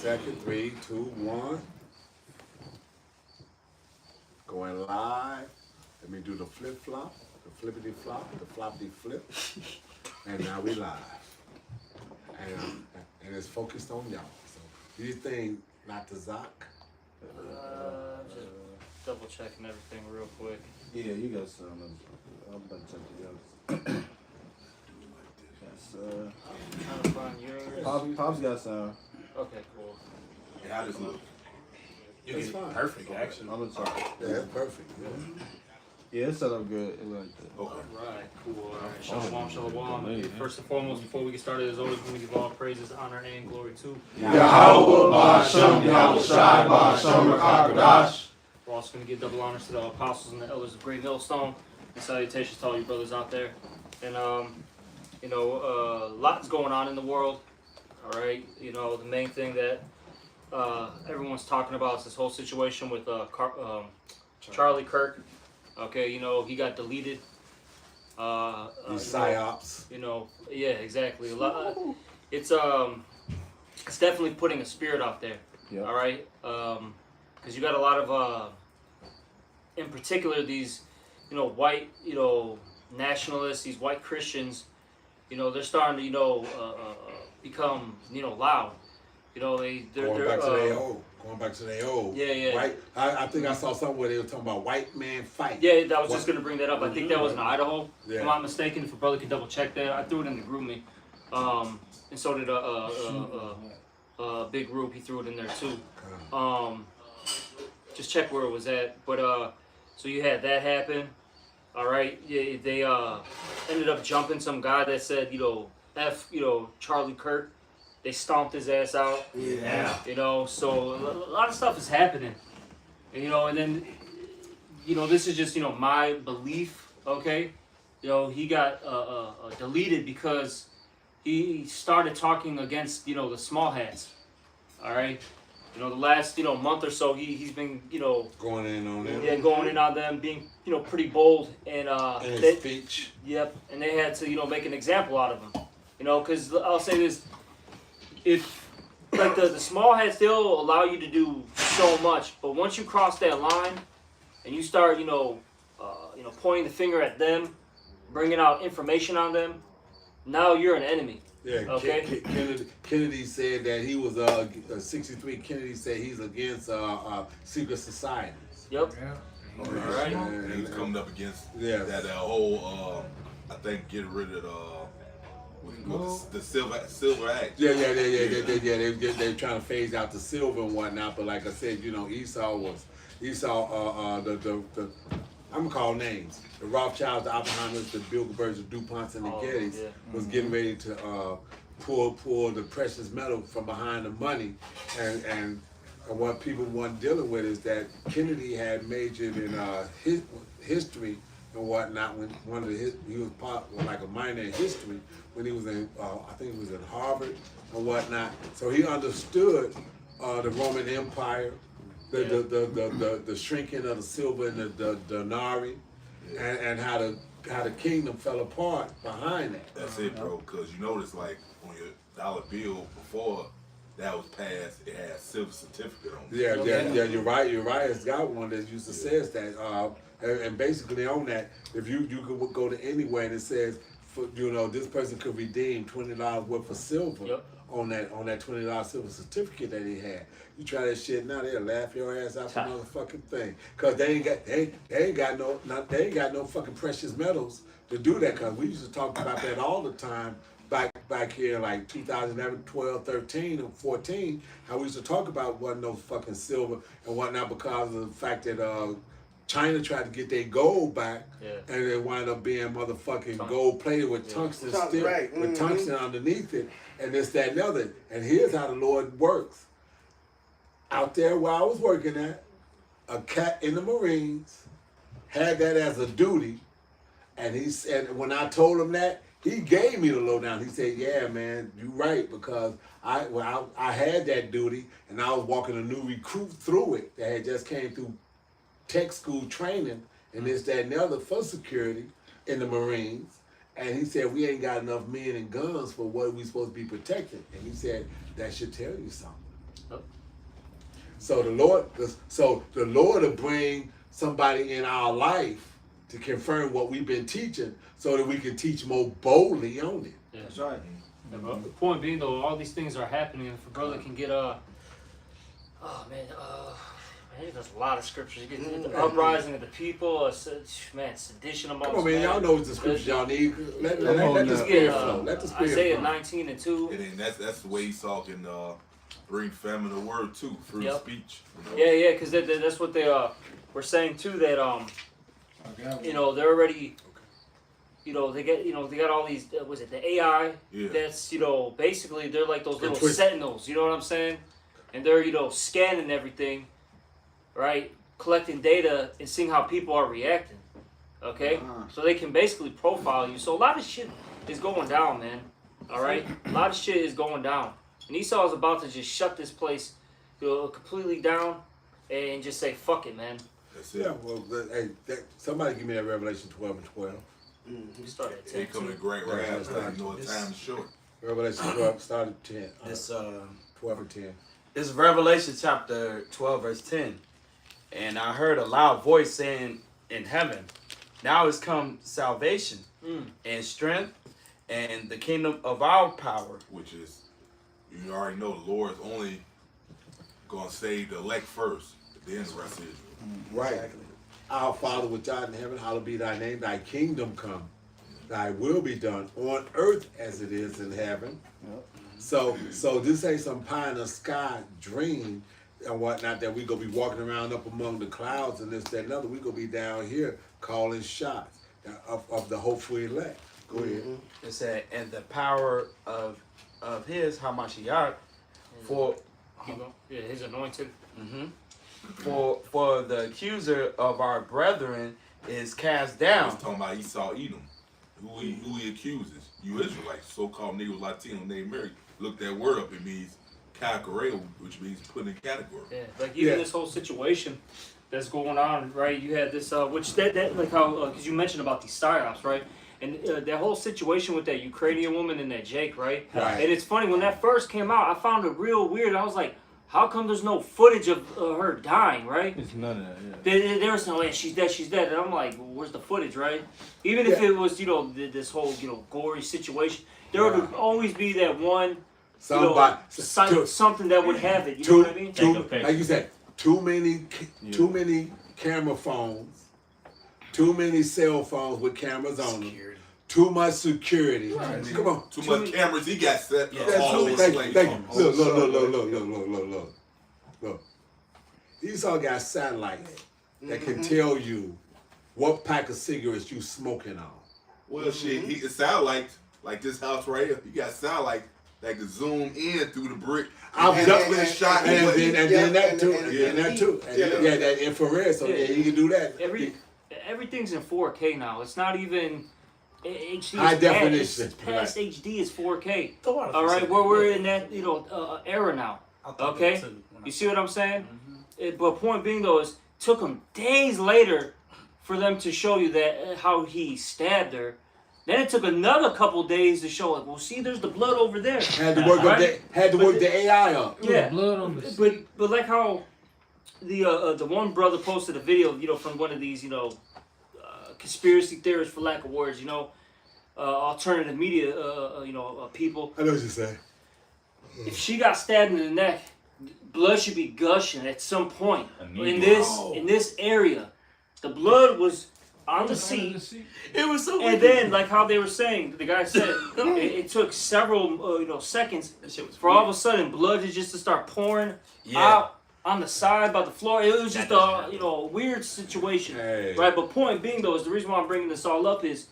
second. 3, 2, 1. Going live. Let me do the flip flop, the flippity flop, the floppity flip. And now we live. And it's focused on y'all. So do you think not the Zoc? Just double checking everything real quick. Yeah, you got some. I'm about to check the others. Yes, I'm trying to find yours. Pop's got some. Okay, cool. Yeah, how does it look? You It's get fine. perfect, actually. I'm gonna try. Yeah, it's perfect. Yeah. Yeah, it's set up good. It like that. Okay. Alright, cool. Alright, shalom. First and foremost, before we get started, as always, we give all praises, honor, and glory to Yahweh, Ba'Shem, Yahweh Shai, Ba'Shem, Rakakadash. We're also going to give double honors to the apostles and the elders of Great Millstone, and salutations to all you brothers out there. And lots going on in the world. All right, the main thing that everyone's talking about is this whole situation with Charlie Kirk. Okay, he got deleted. These psyops. Yeah, exactly. It's definitely putting a spirit out there. Yep. All right, because you got a lot of, in particular, these, white, nationalists, these white Christians. They're starting to, become, loud. Going back to their old. Yeah. Right? I think I saw something where they were talking about white man fight. Yeah, I was just going to bring that up. I think that was in Idaho. Yeah. If I'm not mistaken, if a brother could double check that. I threw it in the group me. And so did a big group. He threw it in there too. Just check where it was at. But so you had that happen. All right. Yeah, they ended up jumping some guy that said, F, Charlie Kirk. They stomped his ass out. Yeah. So a lot of stuff is happening. And then, this is just, my belief, okay? He got deleted because he started talking against, the small hats. All right? The last, month or so, he's been, Going in on them. yeah, going in on them, being, pretty bold. And In his speech. Yep, and they had to, make an example out of him. Because I'll say this, if like the small hats, they'll allow you to do so much, but once you cross that line and you start, pointing the finger at them, bringing out information on them, now you're an enemy. Yeah, Okay. Kennedy said that he was 63. Kennedy said he's against secret societies. Yep. All right. And he's coming up against Yeah. that whole, I think, get rid of the silver act. Yeah. They're trying to phase out the silver and whatnot. But like I said, Esau the I'm gonna call names. The Rothschilds, the Oppenheimers, the Bilderbergs, the DuPonts, and the Gettys was getting ready to pull the precious metal from behind the money, and what people weren't dealing with is that Kennedy had majored in history and whatnot when he was like a minor in history when he was in I think he was in Harvard and whatnot. So he understood the Roman Empire. The shrinking of the silver and the denarii, and how the kingdom fell apart behind that. That's it, bro. Because you notice, like, on your dollar bill before that was passed, it had silver certificate on it. Yeah. You're right. It's got one that used to says that, and basically on that, if you could go to anywhere and it says, this person could redeem $20 worth of silver. Yep. On that $20 silver certificate that he had. You try that shit now, they'll laugh your ass out the motherfucking thing. Cause they ain't got no fucking precious metals to do that. Cause we used to talk about that all the time back here like 2011, 12, 13, and 14. How we used to talk about wasn't no fucking silver and whatnot because of the fact that China tried to get their gold back, and it wound up being motherfucking gold plated with tungsten still, with tungsten underneath it, and this, that, and the other. And here's how the Lord works. Out there where I was working at, a cat in the Marines had that as a duty, and he said, when I told him that, he gave me the lowdown. He said, "Yeah, man, you're right, because I had that duty, and I was walking a new recruit through it that had just came through tech school training and this, that, and the other for security in the Marines." And he said, "We ain't got enough men and guns for what we supposed to be protecting." And he said, "That should tell you something." So the Lord will bring somebody in our life to confirm what we've been teaching, so that we can teach more boldly on it. Yeah. That's right. Yeah, bro. The point being, though, all these things are happening. If a brother can get oh man, there's a lot of scriptures. You get the uprising of the people, man, sedition amongst Come on, man, men. y'all know what the scriptures y'all need. Let Come on the now. spirit flow. Let the spirit Isaiah flow. 19:2. And then that's the way Esau can bring famine to word too, through Yep. speech. Yeah, because that's what they were saying too. That they're already, they got all these. Was it the AI? Yeah. That's basically they're like those little twist. sentinels. You know what I'm saying? And they're scanning everything, right? Collecting data and seeing how people are reacting. Okay, so they can basically profile you. So a lot of shit is going down, man. All right, a lot of shit is going down. And Esau is about to just shut this place completely down and just say, fuck it, man. That's it. Yeah, well, somebody give me that Revelation 12 and 12. We started at They 10. come in great Yeah, wrath, that's because you know the time is short. Revelation 12 started 10. This 12 and 10. this is Revelation chapter 12 verse 10. And I heard a loud voice saying in heaven, now has come salvation and strength and the kingdom of our power. Which is, you already know the Lord is only going to save the elect first, then the rest is. Right. Our Father which art in heaven, hallowed be thy name. Thy kingdom come. Thy will be done on earth as it is in heaven. Yep. So this ain't some pie in the sky dream and whatnot that we gonna be walking around up among the clouds and this, that, and other. We gonna be down here calling shots of the hopeful elect. Go ahead. It said, and the power of his Hamashiach for Keep going. Yeah, his anointed. for the accuser of our brethren is cast I down. was talking about Esau Edom, who he accuses. You Israelites, so-called Negro Latino named Mary, look that word up. It means category, which means put in category. Yeah, like even Yeah. this whole situation that's going on, right? You had this, which that like how, because you mentioned about these psyops, right? And that whole situation with that Ukrainian woman and that Jake, right? Right. And it's funny, when that first came out, I found it real weird. I was like, how come there's no footage of her dying, right? It's none of that, yeah. They were saying, oh, yeah, she's dead. And I'm like, well, where's the footage, right? Even if Yeah. it was, this whole, gory situation, there would always be that one, Somebody, something that would have it. You know what I mean? like you said, too many camera phones, too many cell phones with cameras on them, too much security. Come on. Too much cameras he got set Yeah. all over the Thank place. you. Look. Esau got satellites that can tell you what pack of cigarettes you smoking on. Well, shit, it sound like this house right here. You got sound like can zoom in through the brick. I've just done shot. and that too. Yeah. Yeah, that infrared. So yeah, you can do that. Everything's in 4K now. It's not even HD. High definition. It's past HD. It's 4K. Throw out a All right, few we're in that era now. I thought Okay, that too, when I you see what I'm saying? But point being though is, took him days later for them to show you that how he stabbed her. Then it took another couple days to show it. Well, see, there's the blood over there. Had to work the AI up. Yeah, Blood on the but like how the one brother posted a video, from one of these, conspiracy theorists, for lack of words, alternative media, people. I know what you're saying. If she got stabbed in the neck, blood should be gushing at some point in this area. The blood was on the seat. It was so And then, like how they were saying, the guy said it took several seconds That shit was for all of a sudden blood just to start pouring out on the side by the floor. It was just a weird situation, Hey. right? But point being though is the reason why I'm bringing this all up is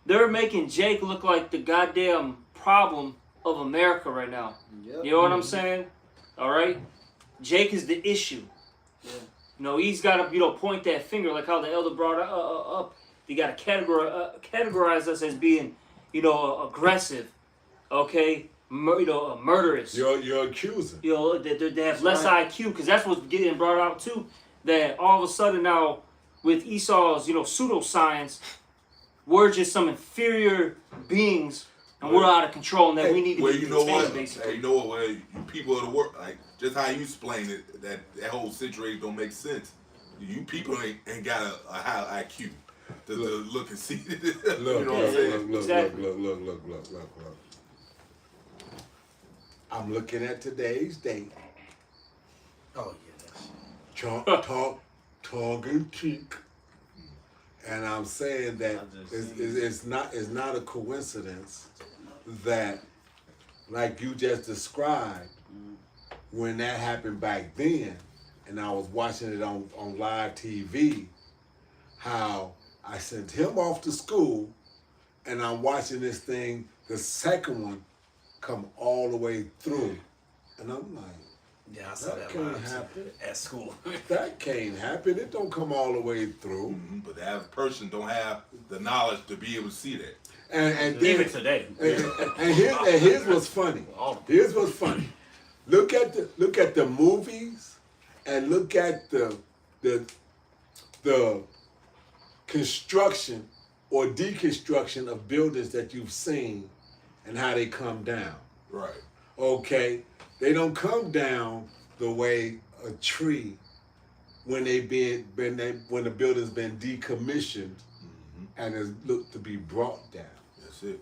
they're making Jake look like the goddamn problem of America right now. Yep. You know what I'm saying? All right, Jake is the issue. He's got to point that finger like how the elder brought up. You got to categorize us as being, aggressive, okay, murderous. You're accusing. They have less IQ because that's what's getting brought out too. That all of a sudden now with Esau's pseudoscience, we're just some inferior beings and we're out of control, and that we need to Well, be you know contained, what? basically. Hey, you know what? Well, you people of the world, like just how you explain it, that whole situation don't make sense. You people ain't got a high IQ to look and see. Look, You know what I'm saying? look. I'm looking at today's date. Oh yeah. Tongue in cheek. And I'm saying that it's not a coincidence that, like you just described, when that happened back then, and I was watching it on live TV, how I sent him off to school, and I'm watching this thing, the second one, come all the way through, and I'm like, Yeah, I saw that that can't live happen. at school. That can't happen. It don't come all the way through. But the average person don't have the knowledge to be able to see that. And then, Even today. and here's what's funny. Here's what's funny. Look at the movies, and look at the construction or deconstruction of buildings that you've seen, and how they come down. Right. Okay, they don't come down the way a tree when the building's been decommissioned and is looked to be brought down. That's it.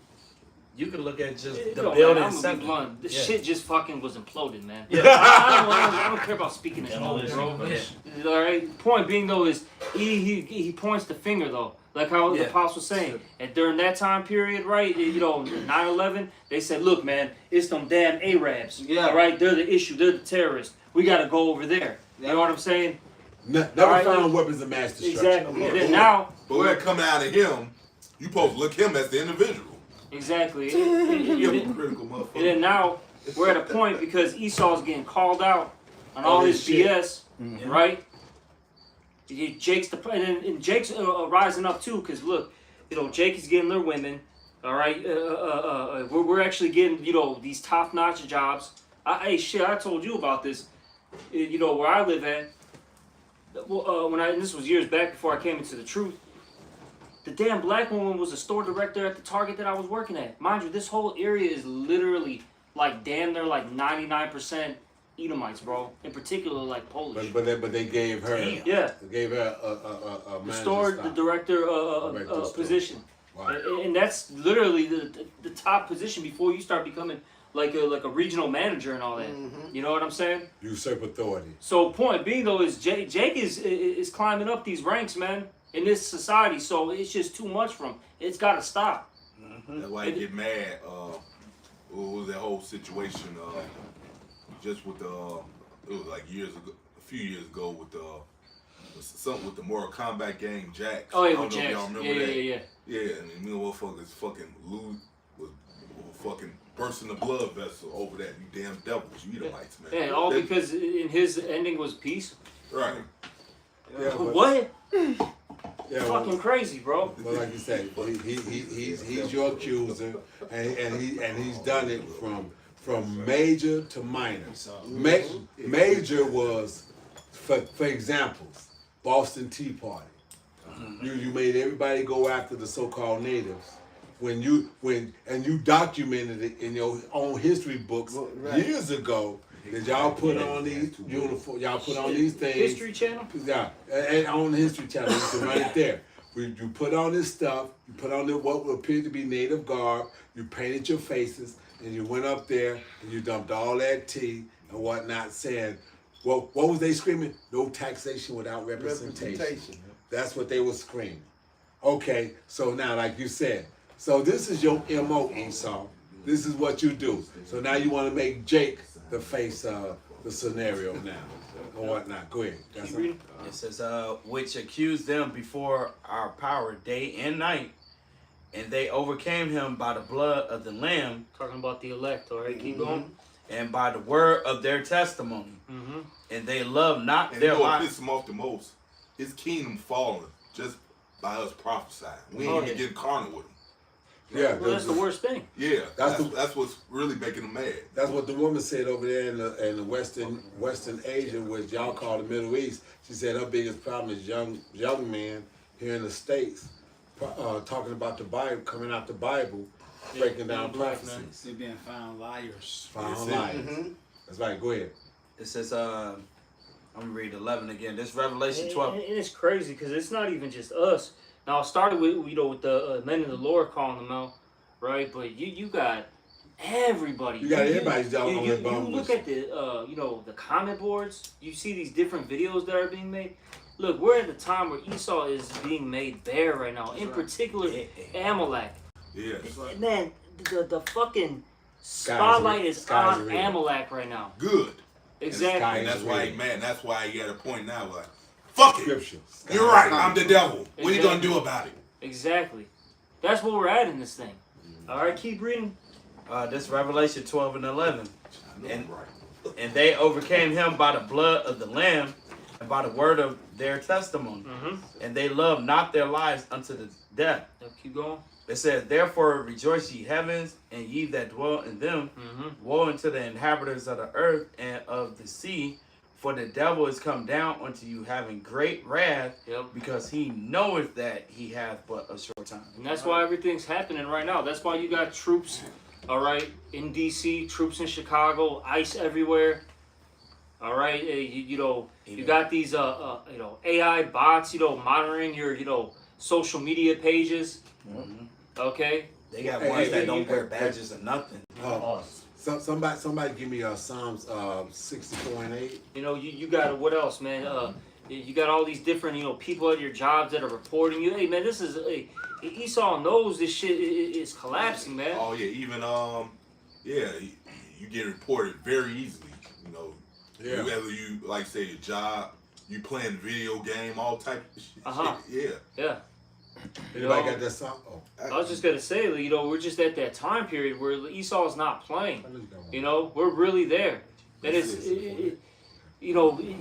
You can look at just the Yo, building man, I'm gonna be itself. blunt. This Yeah. shit just fucking was imploded, man. Yeah. I don't care about speaking in smoke, Demolition. bro. Yeah. All right. Point being though is he points the finger though, like how the Yeah. apostle was saying. And during that time period, right? 9/11, they said, look, man, it's them damn Arabs. Yeah. All right. They're the issue. They're the terrorists. We got to go over there. You know what I'm saying? Never Right. found weapons of mass destruction. Exactly. And then now, But when it coming out of him, you supposed to look him as the individual. exactly. Hypocritical motherfucker. And then now we're at a point because Esau's getting called out on all his shit. BS, right? Jake's and Jake's rising up too, because look, Jake is getting their women, all right. We're actually getting these top-notch jobs. Hey, shit, I told you about this. Where I live at. This was years back before I came into the truth. The damn black woman was a store director at the Target that I was working at. Mind you, this whole area is literally like damn near like 99% Edomites, bro. In particular, like Polish. But they gave her Yeah, they gave her a the manager store style. director Director store. position, Wow. and that's literally the top position before you start becoming like a regional manager and all that. You know what I'm saying? Usurp authority. So point being though is Jake is climbing up these ranks, man, in this society. So it's just too much for him. It's got to stop. That's why I get mad. What was that whole situation? Just with it was like a few years ago with something with the Mortal Kombat game Jax. Oh yeah, I with don't know if Jax. y'all remember that. Yeah. Yeah, and me motherfuckers fucking was fucking bursting the blood vessel over that. You damn devils, you Edomites, man. Yeah, all because in his ending was peace. Right. Yeah, but, What? yeah, Fucking crazy, bro. But like you said, he's your accuser, and he's done it from major to minor. Major was, for examples, Boston Tea Party. You made everybody go after the so-called natives. When you documented it in your own history books years ago, that y'all put on these uniforms, y'all put on these things. History Channel? Yeah, and on the History Channel, you can run it there. You put on this stuff, you put on what appeared to be native garb, you painted your faces, and you went up there and you dumped all that tea and whatnot, saying, well, what was they screaming? No taxation without representation. That's what they were screaming. Okay, so now, like you said, so this is your MO, Esau. This is what you do. So now you want to make Jake the face of the scenario now, or whatnot. Go ahead. That's Keep reading. It says, which accused them before our power day and night, and they overcame him by the blood of the Lamb Talking about the elect, all right? Keep going. and by the word of their testimony. And they loved not And their you know what lives. pissed him off the most? His kingdom falling just by us prophesying. We Oh, ain't yeah. even getting carnal with him. Yeah, Well, that's the worst thing. Yeah, That's that's what's really making him mad. That's what the woman said over there in the Western Asia, which y'all call the Middle East. She said her biggest problem is young men here in the States talking about the Bible, coming out the Bible, breaking down young black prophecies. They're being found liars. Found That's it. liars. That's right. Go ahead. It says, I'm gonna read 11 again. This Revelation 12. And it's crazy because it's not even just us. Now it started with with the men of the Lord calling them out, right? But you got everybody. You got everybody's down on You their bone. look at the the comment boards. You see these different videos that are being made. Look, we're at the time where Esau is being made bare right now. In particular, Amalek. Yeah. Man, the fucking spotlight is on red. Amalek right now. Good. Exactly. And that's why he mad. And that's why he got a point now. Like, fuck it. Scripture. You're right. I'm the devil. What are you gonna do about it? Exactly. That's where we're at in this thing. All right, keep reading. This Revelation 12 and 11. I know And- I'm right. And they overcame him by the blood of the Lamb and by the word of their testimony. Mm-hmm. And they loved not their lives unto the death. Keep going. It says, therefore rejoice ye heavens, and ye that dwell in them. Mm-hmm. Woe unto the inhabitants of the earth and of the sea, for the devil is come down unto you having great wrath, Yep. because he knoweth that he hath but a short time. And that's why everything's happening right now. That's why you got troops, all right, in D.C., troops in Chicago, ICE everywhere. All right, you got these AI bots, monitoring your social media pages. Mhm. Okay. They got Hey, ones hey, that hey, don't hey, wear hey. badges or nothing. Somebody give me Psalms 64 and 8. You got what else, man? You got all these different people at your jobs that are reporting you. Hey, man, this is Esau knows this shit is collapsing, man. Oh yeah, even you get reported very easily. Yeah. Whether you like say your job, you playing video game, all type of shit. Uh-huh. Yeah. Yeah. Anybody got that song? Oh, I was just gonna say, we're just at that time period where Esau's not playing. I know you got one. We're really there. That is, it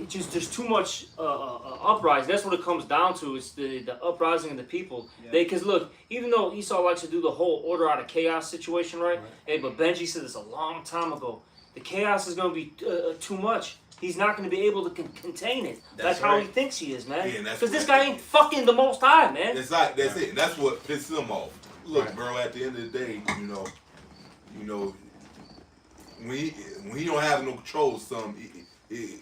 just there's too much uprising. That's what it comes down to. It's the uprising of the people. Yeah. Because look, even though Esau likes to do the whole order out of chaos situation, right? Hey, but Benji said this a long time ago. The chaos is gonna be too much. He's not going to be able to contain it. That's how he thinks he is, man. Yeah, Because this guy ain't fucking the Most High, man. That's it. And that's what pisses him off. Look, bro. At the end of the day, when he don't have no control, of something, he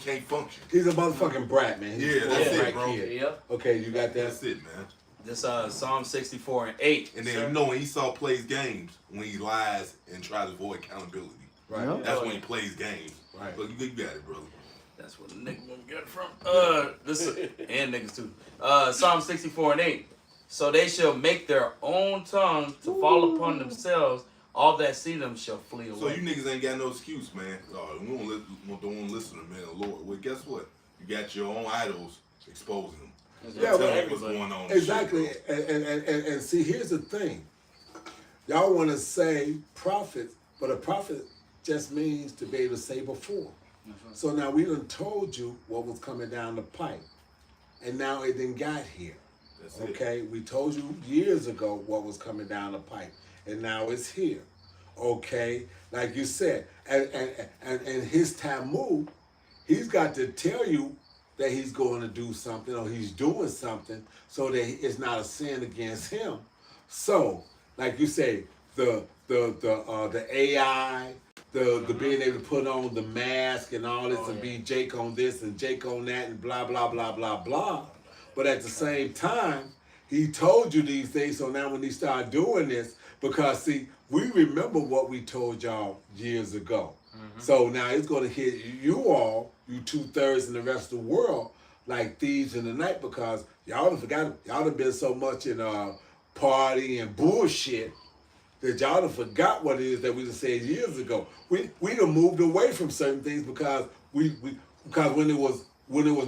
can't function. He's a motherfucking brat, man. He's Yeah, that's a it, brat bro. kid. Yep. Okay, you got that? That's it, man. This Psalm 64 and 8. And then when Esau plays games, when he lies and tries to avoid accountability, Right. Yeah. that's when he plays games. Right. Look, you got it, brother. That's where the nigga gonna get it from. This and niggas too. Psalm 64 and 8. So they shall make their own tongue to fall upon themselves. All that see them shall flee away. So you niggas ain't got no excuse, man. We don't want to listen to man, the Lord. Well, guess what? You got your own idols exposing them. Yeah, Tell well, me what's going on. Exactly. Shit, bro. And see, here's the thing. Y'all want to say prophet, but a prophet just means to be able to say before. So now we done told you what was coming down the pipe. And now it done got here. That's it. Okay? We told you years ago what was coming down the pipe. And now it's here. Okay? Like you said. And his Tamu, he's got to tell you that he's going to do something or he's doing something so that it's not a sin against him. So, like you say, the AI, the being able to put on the mask and all this and be Jake on this and Jake on that and blah, blah, blah, blah, blah. But at the same time, he told you these things, so now when he started doing this, because see, we remember what we told y'all years ago. So now it's going to hit you all, you 2/3 and the rest of the world, like thieves in the night, because y'all done forgot, y'all done been so much in party and bullshit that y'all done forgot what it is that we done said years ago. We done moved away from certain things because because when it was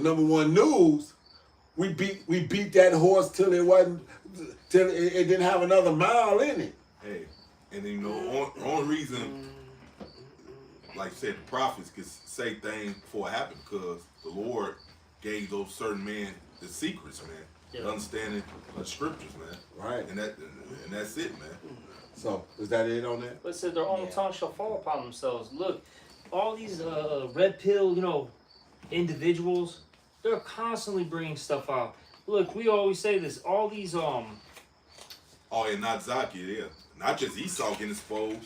number one news, we beat that horse till it didn't have another mile in it. Hey, and then, only reason, like I said, the prophets could say things before it happened because the Lord gave those certain men the secrets, man. The understanding of the scriptures, man. Right. And that's it, man. So is that it on that? But it said their own tongue shall fall upon themselves. Look, all these red pill, individuals, they're constantly bringing stuff out. Look, we always say this. All Oh, and not Zaki, yeah. Not just Esau getting exposed.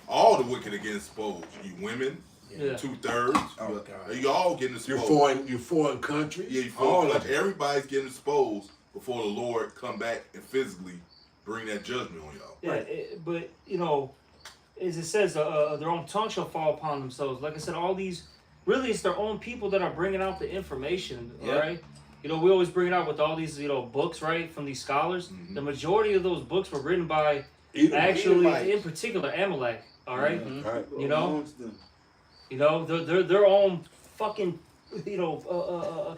All the wicked are getting exposed. You women, Yeah. 2/3. Oh, God. You all getting exposed. You foreign countries. Yeah, you all foreign of country. it. Everybody's getting exposed before the Lord come back and physically bring that judgment on y'all. Yeah, but you know, as it says, their own tongue shall fall upon themselves. Like I said, all these, really, it's their own people that are bringing out the information. Yeah. All right. You know, we always bring it out with all these, books, right, from these scholars. Mhm. The majority of those books were written by, Edomite. in particular, Amalek. All right. Right. You know? Amongst them. You know, they're their own fucking,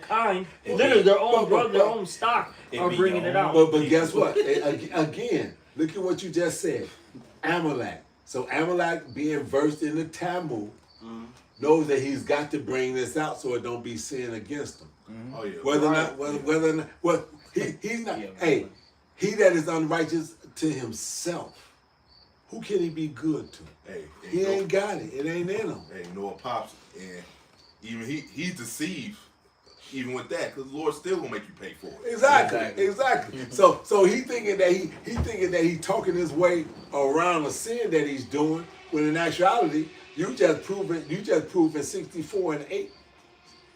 kind. Literally, their own brother, their own stock are bringing it out. But guess what? Again, look at what you just said. Amalek. So Amalek, being versed in the Talmud, knows that he's got to bring this out so it don't be sin against him. Oh yeah. Whether or not, whether or not, well, he's not. Hey, he that is unrighteous to himself, who can he be good to? Hey, He ain't got it. It ain't in him. Hey, Noah pops, and even he's deceived, even with that, because the Lord still gonna make you pay for it. Exactly. So he thinking that he talking his way around a sin that he's doing, when in actuality, you just proven 64 and 8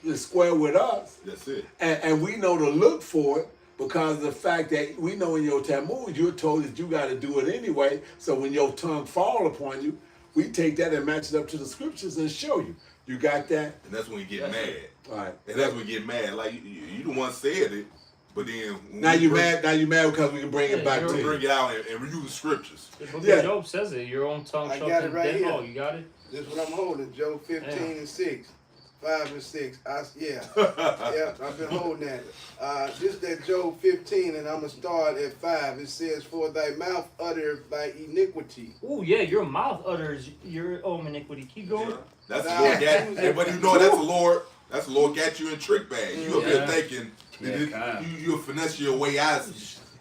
is square with us, That's it. and we know to look for it because of the fact that we know in your Talmud you're told that you got to do it anyway. So when your tongue fall upon you, we take that and match it up to the scriptures and show you. You got that? And that's when you get mad. All right. And that's when you get mad. Like you the one said it, but then when Now we you bring- mad. Now you mad because we can bring it Yeah, back you're to we you. bring it out and review the scriptures. The book Yeah. of Job says it. Your own tongue I shall got it right condemn. here. Oh, you got it? This is what I'm holding. Job 15 Yeah. and 6. 5 and 6. Yeah, I've been holding that. This that Job 15, and I'm going to start at 5. It says, for thy mouth uttereth thy iniquity. Oh, yeah, your mouth utters your own iniquity. Keep going. That's the Nah. Lord got. Everybody you know that's the Lord. That's the Lord got you in trick bag. You up here Yeah. thinking that Yeah, you'll finesse your way out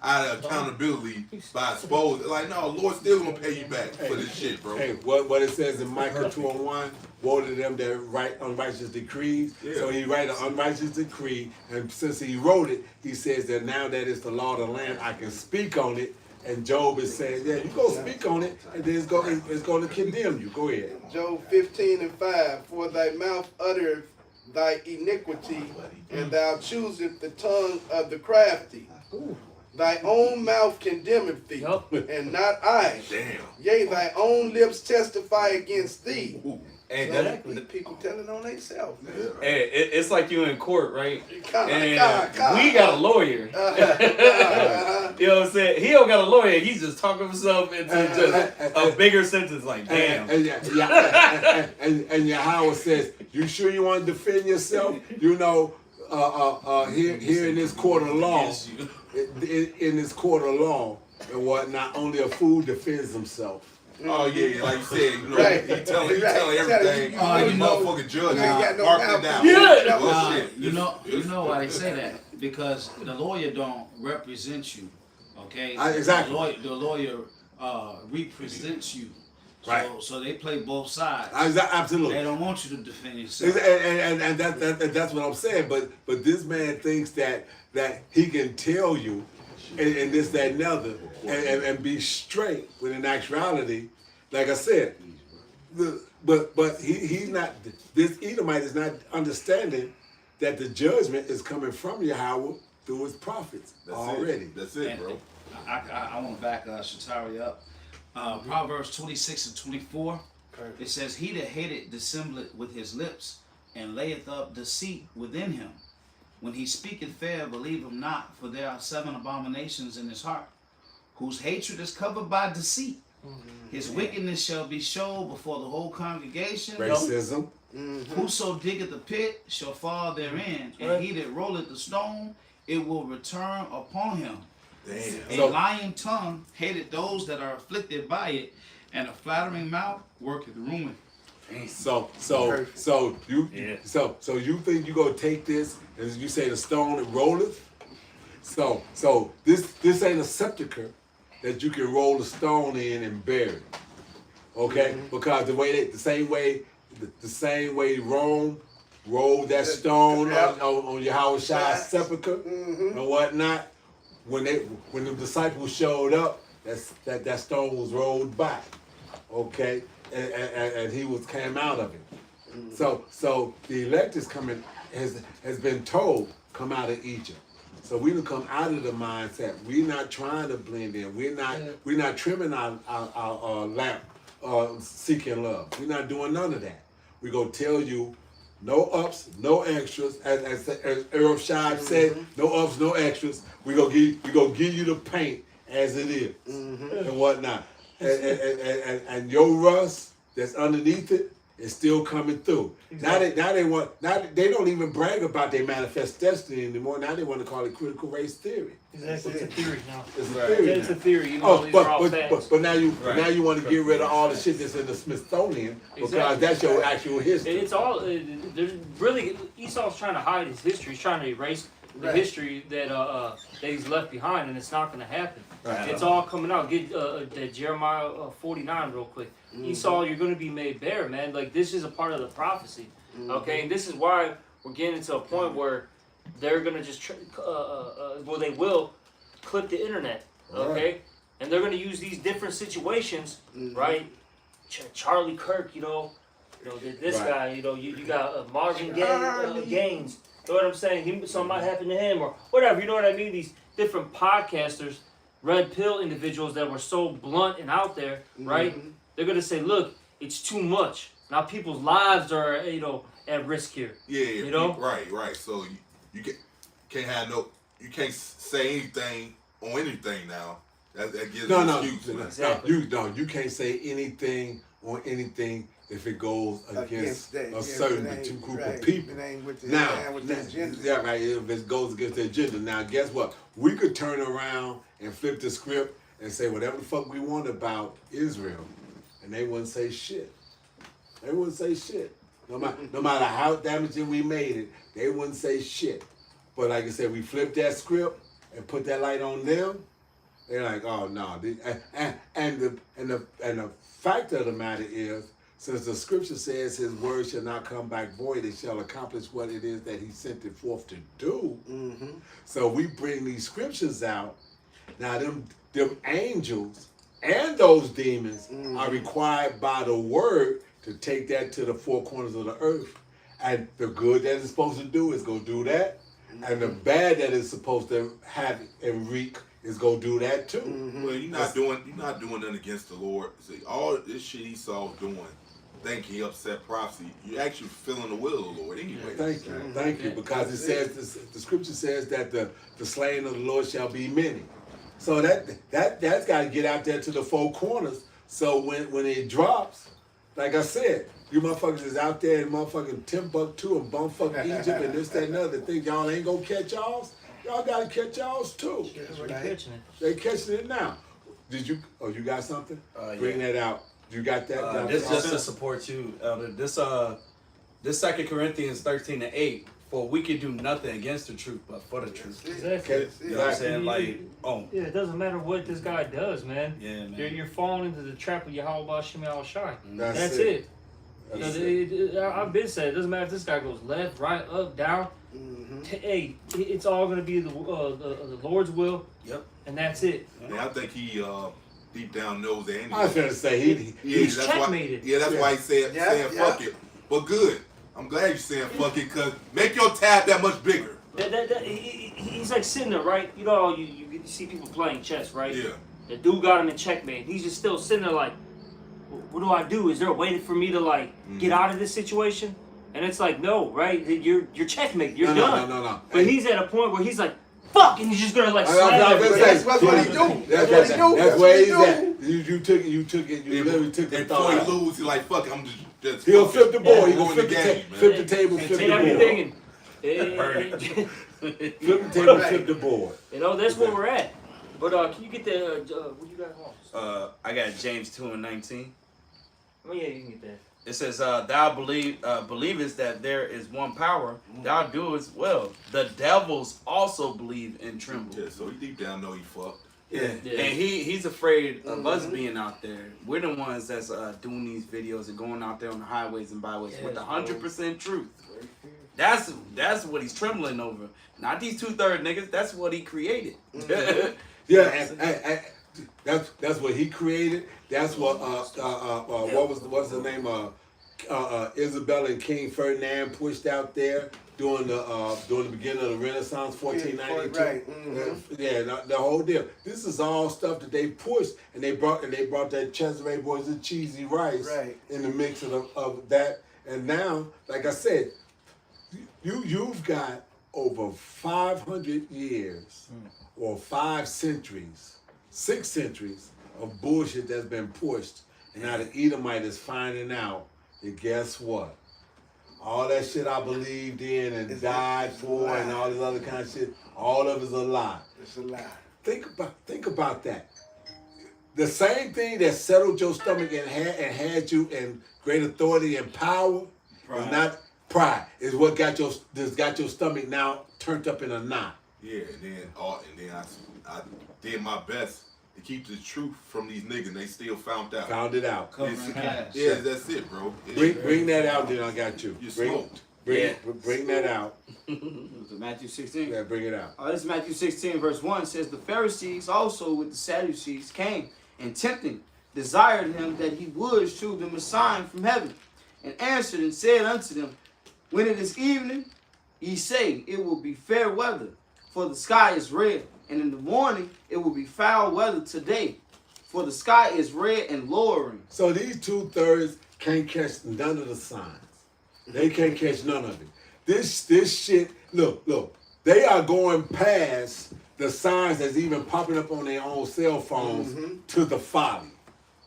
of accountability by exposing. Like no, Lord still gonna pay you back for this shit, bro. Hey, what it says in Micah 2:1, woe to them that write unrighteous decrees. Yeah. So he write an unrighteous decree, and since he wrote it, he says that now that it's the law of the land, I can speak on it. And Job is saying, yeah, you go speak on it, and then it's going to condemn you. Go ahead. Job 15 and 5. For thy mouth uttereth thy iniquity, and thou choosest the tongue of the crafty. Thy own mouth condemneth thee, Yup. and not I. Damn. Yea, thy own lips testify against thee. Ooh. And So that, the people telling on themselves, man. it's like you in court, right? God. We got a lawyer. You know what I'm saying? He don't got a lawyer. He's just talking himself into just a bigger sentence. Like, damn. And Yahweh says, you sure you want to defend yourself? You know, here in this court of law, Against you. in this court of law and whatnot, only a fool defends himself. Oh yeah, like you said, you know, Right. he telling Right. everything. You The know, motherfucking judge you ain't got no marking it mouth. down. Yeah. Well, shit. You know why they say that? Because the lawyer don't represent you, okay? Exactly. The lawyer represents you. Right. So they play both sides. Absolutely. They don't want you to defend yourself. And that's what I'm saying. But this man thinks that he can tell you and this, that, and other and be straight when in actuality, like I said, but he's not, this Edomite is not understanding that the judgment is coming from Yahweh through his prophets already. That's it, bro. I want to back Shatari up. Proverbs 26 and 24. It says, he that hateth dissembleth with his lips, and layeth up deceit within him. When he speaketh fair, believe him not, for there are 7 abominations in his heart, whose hatred is covered by deceit. His wickedness shall be showed before the whole congregation. Racism. Whoso diggeth a pit shall fall therein, and he that rolleth the stone, it will return upon him. Damn. A lying tongue hated those that are afflicted by it, and a flattering mouth worketh ruin. So you think you gonna take this and you say the stone and rolleth? So this ain't a sepulcher that you can roll the stone in and bury. Okay? Because the same way Rome rolled that stone on Yahweh Shai's sepulcher and whatnot, when the disciples showed up, that stone was rolled back, okay, and he came out of it. So the elect is coming has been told come out of Egypt. So we done come out of the mindset. We're not trying to blend in. We're not trimming our lamp, seeking love. We're not doing none of that. We gonna tell you, no ups, no extras. As Earl Shad said, no ups, no extras. We gonna give you the paint as it is and whatnot. And your rust that's underneath it is still coming through. Exactly. Now they don't even brag about their manifest destiny anymore. Now they want to call it critical race theory. Exactly. It's a theory now. It's a theory. It's a theory. You know, Oh, these are all facts. but now you want to get rid of all the shit that's in the Smithsonian because Exactly. that's your actual history. It's all. There's really Esau's trying to hide his history. He's trying to erase the history that he's left behind, and it's not going to happen. Right. It's all coming out. Get that Jeremiah 49 real quick. Esau, you're going to be made bare, man. Like, this is a part of the prophecy. Okay, and this is why we're getting to a point where they're going to just they will clip the internet. Okay, and they're going to use these different situations, right? Charlie Kirk, this guy, you got Marvin Gaines. You know what I'm saying? Something might happen to him or whatever. You know what I mean? These different podcasters, red pill individuals that were so blunt and out there, right? They're gonna say, "Look, it's too much. Now people's lives are, at risk here." Yeah, right. So you can't say anything on anything now. That gives an excuse. Exactly. You can't say anything on anything if it goes against a certain group of people. If it goes against the agenda. Now, guess what? We could turn around and flip the script and say whatever the fuck we want about Israel, and they wouldn't say shit. They wouldn't say shit. No matter how damaging we made it, they wouldn't say shit. But like I said, we flipped that script and put that light on them. They're like, oh no. And the fact of the matter is, since the scripture says his word shall not come back void, it shall accomplish what it is that he sent it forth to do. So we bring these scriptures out. Now them angels and those demons are required by the word to take that to the four corners of the earth. And the good that it's supposed to do is go do that. And the bad that it's supposed to have and wreak is go do that too. Well, you're not doing nothing against the Lord. See, all this shit Esau's doing, think he upset prophecy. You're actually fulfilling the will of the Lord anyway. Thank you. Because it says the scripture says that the slain of the Lord shall be many. So that's got to get out there to the four corners. So when it drops, like I said, you motherfuckers is out there in motherfucking Timbuktu and bumfuck Egypt and this, that, and other thing. Y'all ain't gonna catch y'all's. Y'all gotta catch y'all's too. They catching it now. Did you? Oh, you got something? Bring that out. You got that? This just to support you, Elder. This 2 Corinthians 13:8. For we can do nothing against the truth, but for the truth. Exactly. You know what I'm saying? Yeah, it doesn't matter what this guy does, man. Yeah, man. You're falling into the trap of Yahweh Shem Yahweh Shai. That's it. I've been saying it doesn't matter if this guy goes left, right, up, down. Hey, it's all gonna be the Lord's will. Yep. And that's it. Yeah, I think he deep down knows that anyway. I was gonna say he's that's checkmated. That's why he said saying fuck it. But good. I'm glad you're saying fuck it, cause make your tab that much bigger. He's like sitting there, right? You know, you see people playing chess, right? Yeah. The dude got him in checkmate. He's just still sitting there like, what do I do? Is there a way for me to get out of this situation? And it's like, no, right? You're checkmate. You're done. No. But he's at a point where he's like, fuck, and he's just gonna slam everything. That's what he do. That's where he's at. You took it. You literally took the Before thought. he lose, he's like, fuck it, I'm just He'll flip the board. He'll go in the game, flip the table, flip the Take board. everything Flip the table, flip the board. that's where we're at. But can you get the what you got on? I got James 2:19. Oh yeah, you can get that. It says, "Thou believest that there is one power. Thou doest well. The devils also believe and tremble." Yeah, so he deep down know he fucked. Yeah. And he's afraid of us being out there. We're the ones that's doing these videos and going out there on the highways and byways with 100% truth. That's what he's trembling over. Not these 2/3 niggas. That's what he created. Yeah, That's what he created. That's what what's the name Isabella and King Ferdinand pushed out there during the beginning of the Renaissance, 1492. Right. Yeah, the whole deal. This is all stuff that they pushed, and they brought that Cesare Boys and cheesy rice in the mix of that. And now, like I said, you've got over 500 years or 5 centuries, 6 centuries of bullshit that's been pushed, and now the Edomite is finding out. And guess what? All that shit I believed in and died for and all this other kind of shit, all of it's a lie. It's a lie. Think about that. The same thing that settled your stomach and had you in great authority and power is not pride. Is what got your stomach now turned up in a knot. Yeah, and then I did my best to keep the truth from these niggas. They still found out. Found it out. Yeah, that's it, bro. Bring that out, then I got you. You smoked. Bring that out. Matthew 16. Yeah, bring it out. This is Matthew 16, verse 1. It says, the Pharisees also with the Sadducees came and tempting, desired him that he would shew them a sign from heaven, and answered and said unto them, when it is evening, ye say, it will be fair weather, for the sky is red, and in the morning it will be foul weather today, for the sky is red and lowering. So these 2/3 can't catch none of the signs. They can't catch none of it. This shit, look, they are going past the signs that's even popping up on their own cell phones to the folly.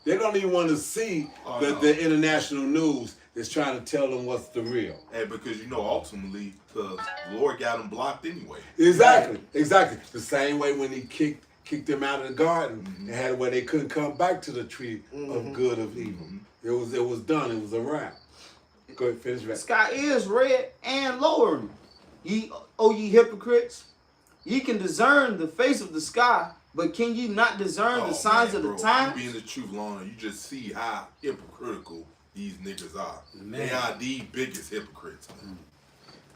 They don't even want to see the international news that's trying to tell them what's the real. And because ultimately, the Lord got them blocked anyway. Exactly. The same way when he kicked them out of the garden and had it where they couldn't come back to the tree of good of evil. It was done. It was a wrap. Go ahead, finish The that. sky is red and lowering. Ye hypocrites, ye can discern the face of the sky, but can ye not discern the signs of the times? You be in the truth long, you just see how hypocritical these niggas are. They are the biggest hypocrites.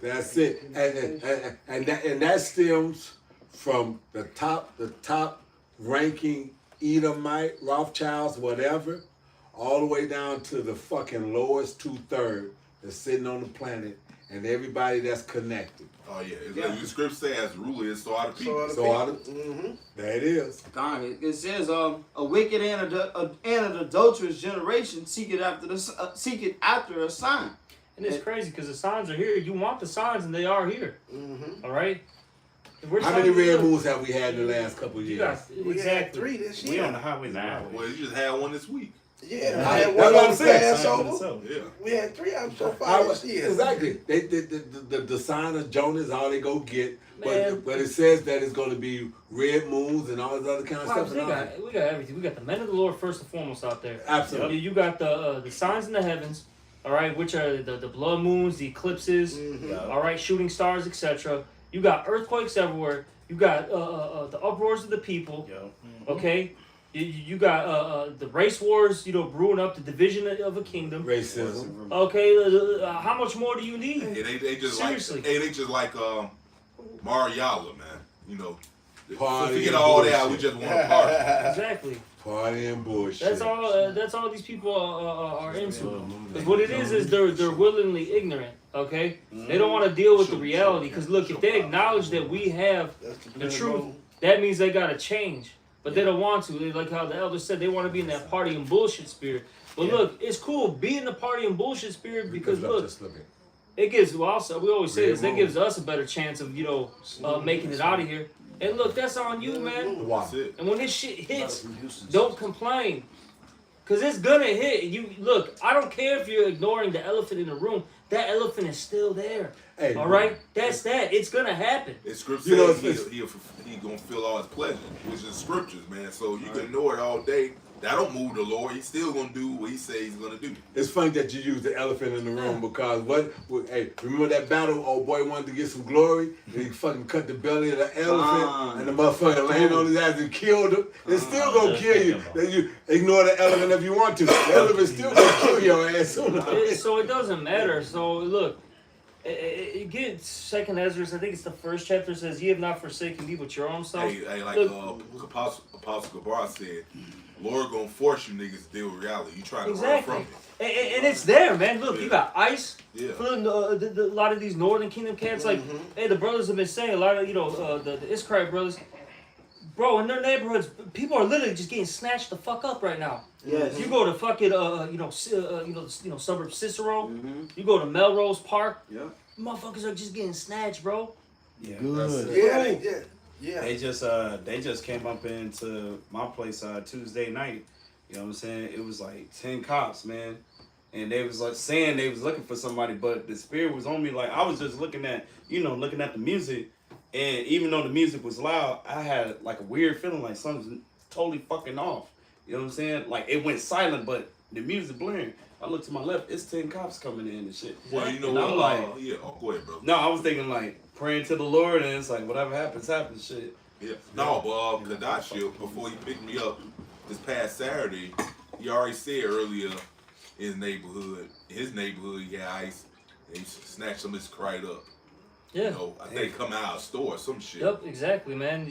That's it. And that stems from the top ranking Edomite, Rothschilds, whatever, all the way down to the fucking lowest 2/3 that's sitting on the planet and everybody that's connected. Oh yeah, like the script says, as ruler is so are the people. There it is. God, it says, a wicked and an adulterous generation seeketh after a sign. And it's crazy because the signs are here. You want the signs, and they are here. All right. How many red moons have we had in the last couple of years? We had 3 this year. We on the highway now. Well, you just had one this week. Yeah, That's we had what one I'm on saying. Passover. Yeah. We had 3 of them so far this year. Exactly. The sign of Jonah is all they go get. Man. But it says that it's going to be red moons and all this other kind of stuff. We got everything. We got the men of the Lord first and foremost out there. Absolutely. You got the signs in the heavens, all right, which are the blood moons, the eclipses, all right, shooting stars, etc. You got earthquakes everywhere. You got the uproars of the people. Okay. You got the race wars, brewing up the division of a kingdom. Racism. Okay, how much more do you need? Yeah, they just Seriously. they just like Mariala, man. Party Forget and all that. bullshit. We just want to party. Exactly. Party and bullshit. That's all these people are into. Because what it is they're willingly ignorant. Okay, they don't want to deal with the reality. Because look, if they acknowledge that we have the truth, that means they gotta change. But they don't want to. They, like how the elder said, they want to be in that party and bullshit spirit. But look, it's cool. Be in the party and bullshit spirit because look, it gives. Well, also, we always say this. That gives us a better chance of making it out of here. And look, that's on you, man. That's it. And when this shit hits, don't complain, cause it's gonna hit. You look. I don't care if you're ignoring the elephant in the room. That elephant is still there. Hey, all right, that's that. It's gonna happen. The scripture says he gonna feel all his pleasure, which is scriptures, man. So you can ignore it all day. That don't move the Lord. He's still gonna do what he says he's gonna do. It's funny that you use the elephant in the room because hey, remember that battle? Old boy wanted to get some glory, and he fucking cut the belly of the elephant, and the motherfucker landed on his ass and killed him. It's still gonna kill you. Then you ignore the elephant if you want to. The elephant still gonna kill your ass sooner. So it doesn't matter. So look, Get Second Ezra. I think it's the first chapter. Says, "Ye have not forsaken me, but your own self." Hey, like Look, Apostle Gabar said, Lord gonna force you niggas to deal with reality. You trying to exactly. run from it. And it's there, man. Look, you got ICE. Yeah. A lot of these Northern Kingdom cats, like, hey, the brothers have been saying a lot of, the Iskari brothers, bro, in their neighborhoods, people are literally just getting snatched the fuck up right now. Yes. You go to fucking, suburb Cicero. You go to Melrose Park. Yeah. Motherfuckers are just getting snatched, bro. Yeah, Good. Yeah. They just came up into my place Tuesday night. You know what I'm saying? It was like 10 cops, man. And they was like saying they was looking for somebody, but the spirit was on me. Like I was just looking at the music, and even though the music was loud, I had like a weird feeling like something's totally fucking off. You know what I'm saying? Like it went silent, but the music blaring. I looked to my left, it's 10 cops coming in and shit. Well, you know and what? I'm like, Go ahead, bro. no, I was thinking like praying to the Lord, and it's like whatever happens, shit. Yeah. No, but Kadashia, before he picked me up this past Saturday, he already said earlier in his neighborhood, he had ICE, and he snatched some of his crate up. Yeah. You know, I think come out of a store or some shit. Yep, exactly, man.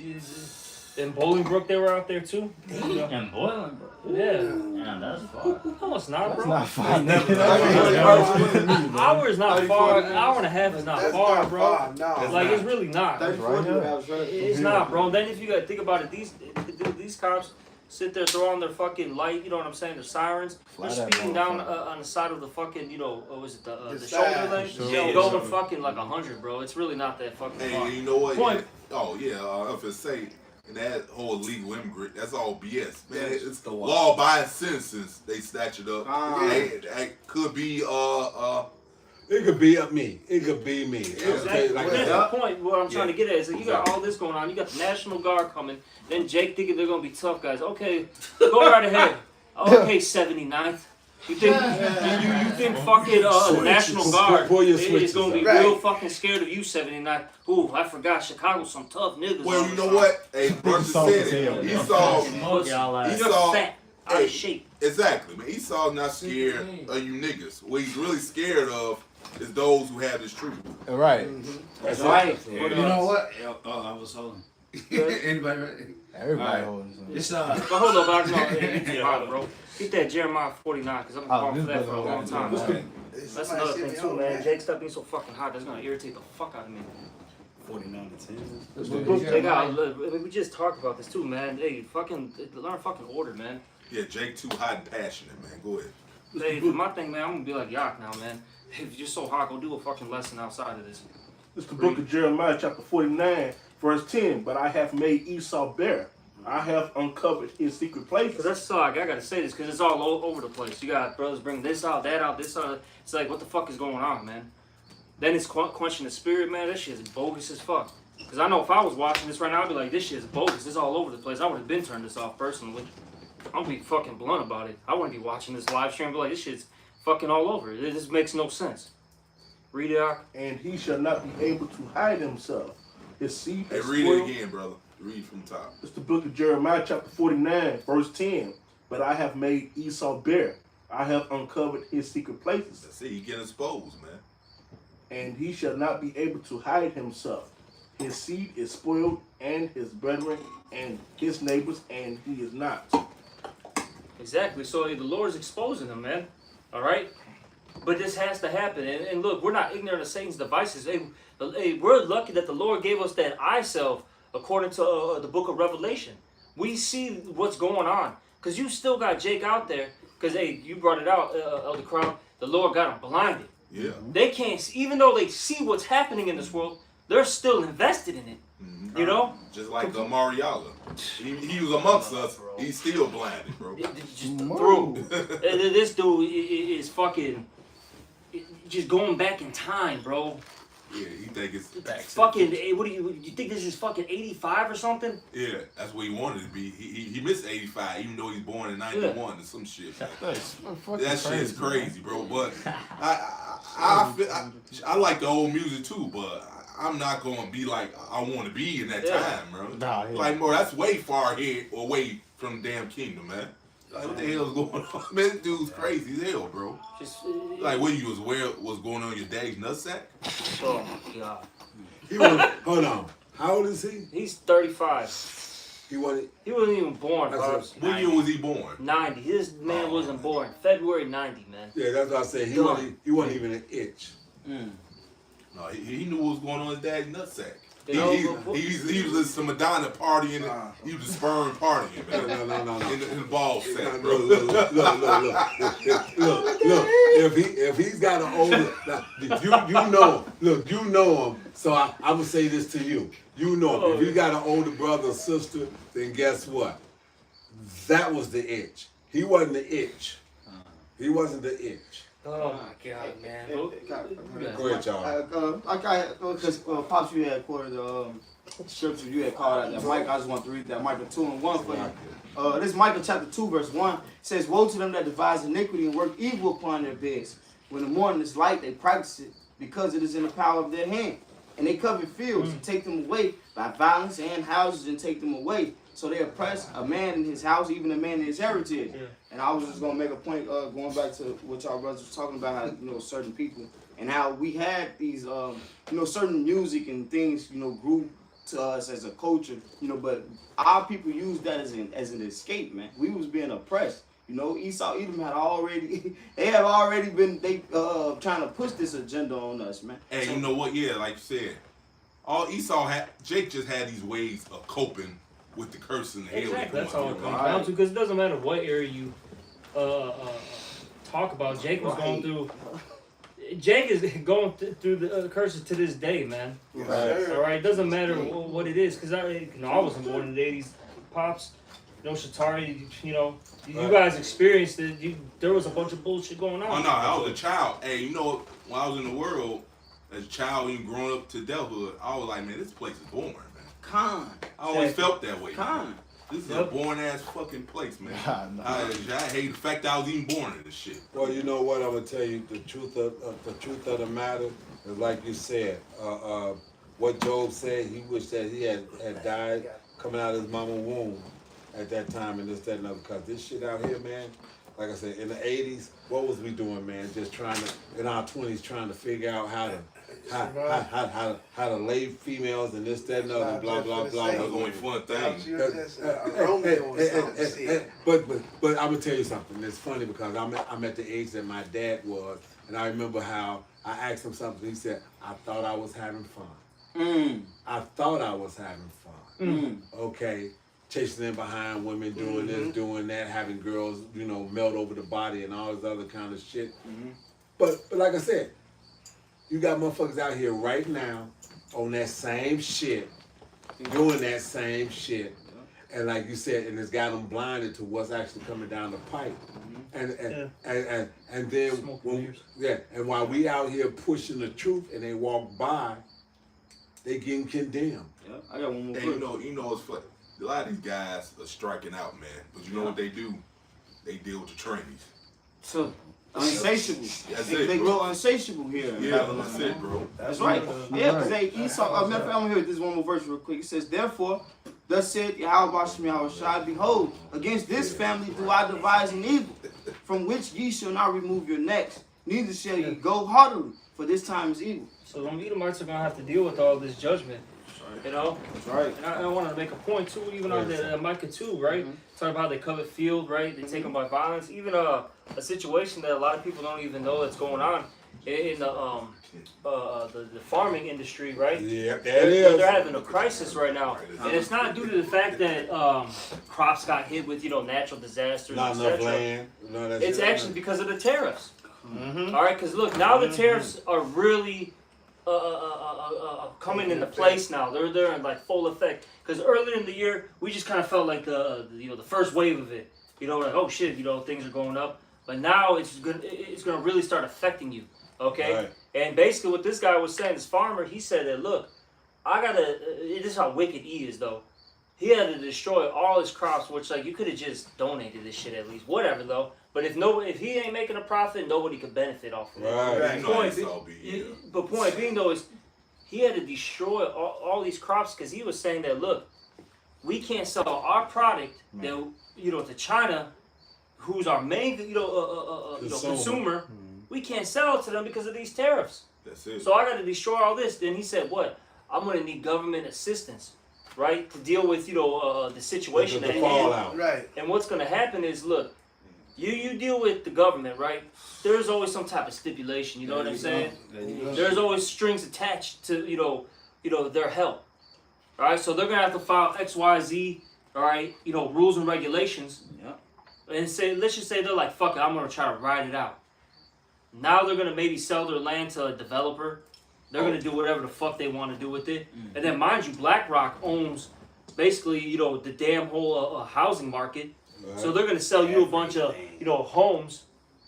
In Bolingbrook, they were out there too. And Boiling, bro. Yeah. Yeah, that's far. No, it's not, bro. Not fine. An hour is not far. An hour and a half is not That's far, not bro. far, no. Like it's really not. 34 hours running. It's not, bro. Then if you gotta think about it, these cops sit there, throw on their fucking light. You know what I'm saying? Their sirens. They're Flat speeding down motherfucker. on the side of the fucking, what was it? The side. shoulder lane. Yeah, Going shoulder. fucking like 100, bro. It's really not that fucking far. Hey, you know what? Point. I was gonna say, and that whole illegal immigrant, that's all BS, man. It's the law-abiding citizens. They snatch it up. They could be It could be me. It could be me. Exactly. Like That's that. the point. What I'm trying to get at is that you got all this going on. You got the National Guard coming. Then Jake thinking they're gonna be tough guys. Okay, go right ahead. Okay, 79th. You think you think fucking the National Guard Pull your is switches gonna be up. real fucking scared of you, 79th? Ooh, I forgot Chicago's some tough niggas. well, all you the know time. what? Hey, Brother said it. Esau, Smoke y'all ass. You're fat, out of shape. exactly, man. Esau's not scared of you niggas. What he's really scared of is those who have this truth. Right. That's right. You know what? I was holding. Anybody ready? Everybody Alright. holding something. It's But hold up, bro. Get that Jeremiah 49 because I've been calling for that for a long time. Man. That's another thing too, man. Jake, stop being so fucking hot. That's gonna irritate the fuck out of me. 49 to 10. They got. We just talked about this too, man. Hey, learn fucking order, man. Yeah, Jake too hot and passionate, man. Go ahead. Hey, for my thing, man, I'm gonna be like Yak now, man. If you're so hot, go do a fucking lesson outside of this. It's the book of Jeremiah, chapter 49, verse 10. But I have made Esau bare. I have uncovered his secret Cause places. that's I gotta say this, cause it's all over the place. You got brothers bring this out, that out, this out. It's like, what the fuck is going on, man? Then it's quenching the spirit, man. That shit is bogus as fuck. Cause I know if I was watching this right now, I'd be like, this shit is bogus. It's all over the place. I would have been turned this off personally. I'm gonna be fucking blunt about it. I wouldn't be watching this live stream and be like, this shit's fucking all over. This makes no sense. Read it out. And he shall not be able to hide himself. His seed Hey, is read spoiled. it again, brother. Read from the top. It's the book of Jeremiah, chapter 49, verse 10. But I have made Esau bare. I have uncovered his secret places. See, he getting exposed, man. And he shall not be able to hide himself. His seed is spoiled, and his brethren, and his neighbors, and he is not. Exactly. So the Lord is exposing them, man. All right. But this has to happen. And look, we're not ignorant of Satan's devices. Hey, we're lucky that the Lord gave us that eye self, according to the book of Revelation. We see what's going on. Because you still got Jake out there. Because, hey, you brought it out, Elder Crown. The Lord got him blinded. Yeah. They can't, even though they see what's happening in this world, they're still invested in it. You know? Just like Mariala. He was amongst us. He's still blinded, bro. Just through. This dude is fucking just going back in time, bro. Yeah, he think it's Fucking, what do you think this is fucking 85 or something? Yeah, that's what he wanted to be. He missed 85, even though he's born in 91 or some shit, man. That shit is crazy, bro. But I like the old music too, but I'm not gonna be like I want to be in that time, bro. Nah, yeah. Like, bro, that's way far ahead or way from the damn kingdom, man. Like, what the hell's going on? Man, this dude's crazy as hell, bro. Just Like, what, you was aware of what's going on in your daddy's nutsack? oh my god. He was, hold on. How old is he? He's 35. He wasn't. He wasn't even born, That's Pops. What year was he born? 90. This man wasn't born. February 90, man. Yeah, that's what I said. He wasn't even an itch. No, he knew what was going on in his dad's nutsack. You know, He was listening to Madonna partying. He was sperm partying, man. No. In the ball sack, bro. Look. If he's got an older, you know him. So I'm gonna say this to you. You know him. If you got an older brother or sister, then guess what? That was the itch. He wasn't the itch. He wasn't the itch. oh my god, man. Go ahead, y'all. Because Pops, you had quoted the scripture, you had called out that Micah. I just want to read that Micah 2:1 for you. This Micah chapter 2 verse 1 says, "Woe to them that devise iniquity and work evil upon their beds. When the morning is light, they practice it, because it is in the power of their hand. And they covet fields and take them away by violence, and houses and take them away. So they oppress a man in his house, even a man in his heritage." Yeah. And I was just gonna make a point, going back to what y'all brothers was talking about, how certain people and how we had these certain music and things grew to us as a culture, but our people used that as an escape, man. We was being oppressed. Esau, Edom had already been trying to push this agenda on us, man. And you know what? Yeah, like you said, all Esau had, Jake just had these ways of coping with the curse and the hell. Exactly. That's all it comes down to. Because it doesn't matter what area you talk about. Jake was going through. Jake is going through the curses to this day, man. Right. All right. It doesn't matter what it is. Because I wasn't born in the '80s. Pops, Shatari, you guys experienced it. There was a bunch of bullshit going on. Oh no, I was a child. Hey, when I was in the world as a child, even growing up to adulthood, I was like, man, this place is boring, man. Con. I always felt that way. Con. This is a boring ass fucking place, man. I hate the fact that I was even born in this shit. Well, you know what? I'm gonna tell you the truth of the matter is, like you said, what Job said. He wished that he had died coming out of his mama's womb at that time, and this, that, and other. Because this shit out here, man. Like I said, in the '80s, what was we doing, man? Just in our 20s, trying to figure out how to lay females and this, that, and other, blah, blah, blah. That was the only fun thing. But I'm gonna tell you something. It's funny because I'm at the age that my dad was, and I remember how I asked him something. He said, "I thought I was having fun. I thought I was having fun. Okay." Chasing in behind women, doing this, doing that, having girls, melt over the body and all this other kind of shit. But like I said, you got motherfuckers out here right now on that same shit, doing that same shit, and like you said, and it's got them blinded to what's actually coming down the pipe. And then and while we out here pushing the truth, and they walk by, they getting condemned. Yeah, I got one more. And you know, it's funny. A lot of these guys are striking out, man. But you know what they do? They deal with the trainees. So unsatiable. That's They grow unsatiable here. Yeah, that's it, bro. That's right. Yeah, because Esau. I'm gonna hear this one more verse real quick. It says, "Therefore, thus said Yahweh Bashem Yahushai, behold, against this family do I devise an evil, from which ye shall not remove your necks, neither shall ye go heartily, for this time is evil." So them Edomites are gonna have to deal with all this judgment. That's right. And I wanted to make a point too, even on that Micah 2, right? Talking about how they covet field, right? They take them by violence. Even a situation that a lot of people don't even know that's going on in the farming industry, right? Yeah, that is. They're having a crisis right now, and it's not due to the fact that crops got hit with natural disasters, not enough land. It's actually because of the tariffs. All right, because look, now the tariffs are really coming into place now. They're in like full effect. Because earlier in the year, we just kind of felt like the first wave of it. Like, oh shit, things are going up. But now it's gonna really start affecting you. Okay. Right. And basically, what this guy was saying, this farmer, he said that, look, this is how wicked he is, though. He had to destroy all his crops, which you could have just donated this shit at least, whatever though. But if he ain't making a profit, nobody could benefit off of it. Right. Point being though is he had to destroy all these crops because he was saying that, look, we can't sell our product to China who's our main, consumer, we can't sell it to them because of these tariffs. That's it. So I got to destroy all this. Then he said, "What? I'm going to need government assistance, right, to deal with the situation The at hand." fallout. Right. And what's going to happen is, look, you deal with the government, right? There's always some type of stipulation. You know what I'm saying? There's always strings attached to their help. All right, so they're gonna have to file X, Y, Z. All right, rules and regulations. Yep. And let's just say they're like, fuck it, I'm gonna try to ride it out. Now they're gonna maybe sell their land to a developer. They're gonna do whatever the fuck they want to do with it. And then, mind you, BlackRock owns basically the damn whole housing market. Right. So they're gonna sell you a bunch of homes,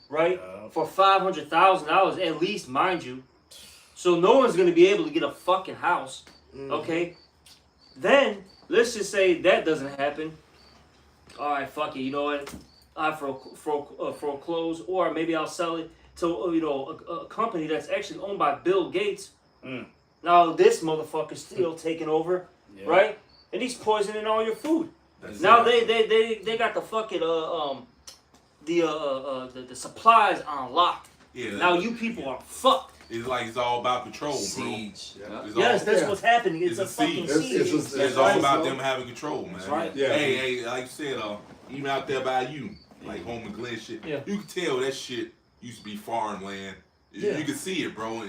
right, for $500,000 at least, mind you. So no one's gonna be able to get a fucking house, okay? Then let's just say that doesn't happen. All right, fuck it. You know what? I foreclose, or maybe I'll sell it to a company that's actually owned by Bill Gates. Now this motherfucker's still taking over, right? And he's poisoning all your food. Now they got the fucking the supplies on lock. Yeah. Now you people are fucked. It's like it's all about control, bro. Siege. It's Yes, all, that's what's happening. It's a fucking siege. It's all about them having control, man. That's right. Yeah. Hey, like you said, even out there by you, like home and Glen shit, Yeah. you can tell that shit used to be farmland. Yeah. You can see it, bro.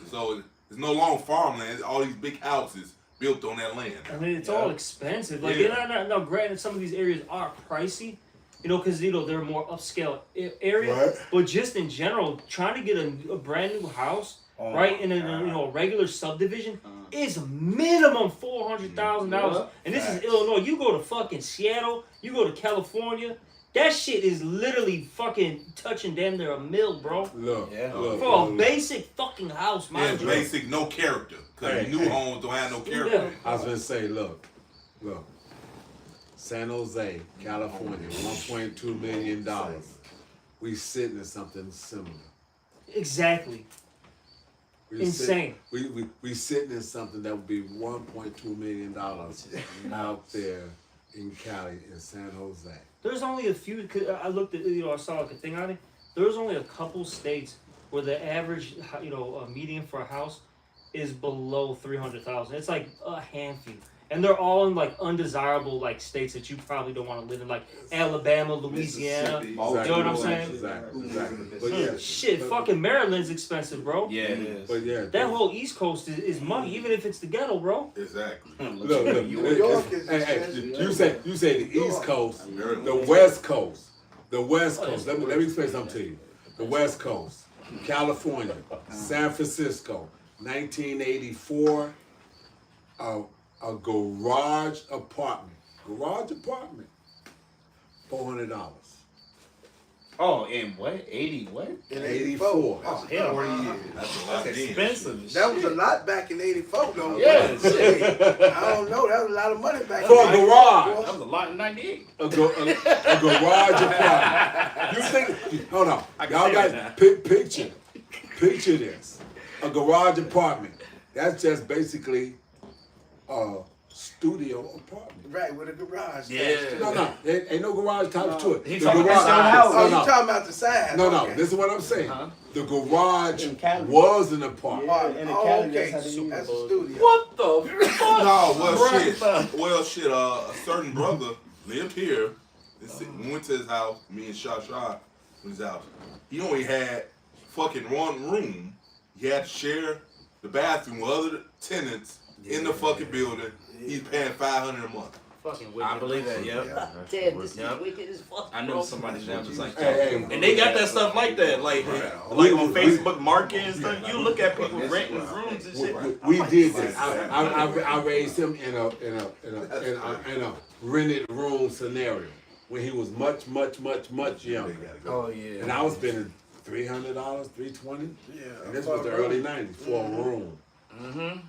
So it's no longer farmland. It's all these big houses built on that land. I mean, it's all expensive. Like, Yeah. now, granted, some of these areas are pricey, because they're more upscale area. Right. But just in general, trying to get a brand new house, right, in a regular subdivision is minimum $400,000. And this is Illinois. You go to fucking Seattle, you go to California. That shit is literally fucking touching damn near $1 million, bro. Look, Yeah. look, For a look. basic fucking house, Yeah, mind you. basic, no character. Because new homes don't have no character. I was gonna say, look. San Jose, California, $1.2 million. We sitting in something similar. Exactly. We Insane. We sitting in something that would be $1.2 million out there in Cali, in San Jose. There's only a few. I looked at, I saw like a thing on it. There's only a couple states where the average, median for a house is below 300,000. It's like a handful, and they're all in like undesirable like states that you probably don't want to live in, like Alabama, Louisiana. Exactly. You know what I'm saying? Exactly. But yeah, Shit, fucking Maryland's expensive, bro. Yeah, it is. but yeah, That whole East Coast is money, even if it's the ghetto, bro. Exactly. look, New York is hey, expensive. you say the East Coast, Very the West Coast, the West Coast. Let me explain something to you. The West Coast, California, San Francisco, 1984, a garage apartment, $400. Oh, and what? 80 what? In 84. Oh, hell, where you? That's a lot That's then. expensive. as That was a shit. lot back in '84, though. Yeah, Shit. I don't know. That was a lot of money back For a then. garage. That was a lot in 98. A garage apartment. You think? Hold on. I can Y'all see got that picture this. A garage apartment. That's just basically a studio apartment. Right, with a garage. Yeah. No. There ain't no garage type to it. He The talking garage. about the house. Oh, you No, talking about the size? no. Okay. This is what I'm saying. Huh? The garage In Cali. was an apartment. Apartment. in the Oh, Cali, okay. that's how they use That's it. a studio. What the fuck? No, Bruh. well, shit. A certain brother lived here. We went to his house. Me and Shasha went to his house. He only had fucking one room. He had to share the bathroom with other tenants in the fucking building. He's paying $500 a month. Fucking wicked. I believe that, yep. Damn, this Yep. is wicked as fuck. I know somebody that was like Hey, that. hey. And they got that stuff like that. Like on Facebook Market and stuff. You look at people renting rooms and shit. We did this. I raised him in a rented room scenario when he was much younger. Oh yeah. And I was spending $300, $320. Yeah. And this was the early '90s for a room. Mm-hmm.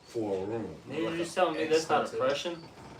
For a room. You're just telling me that's not oppression?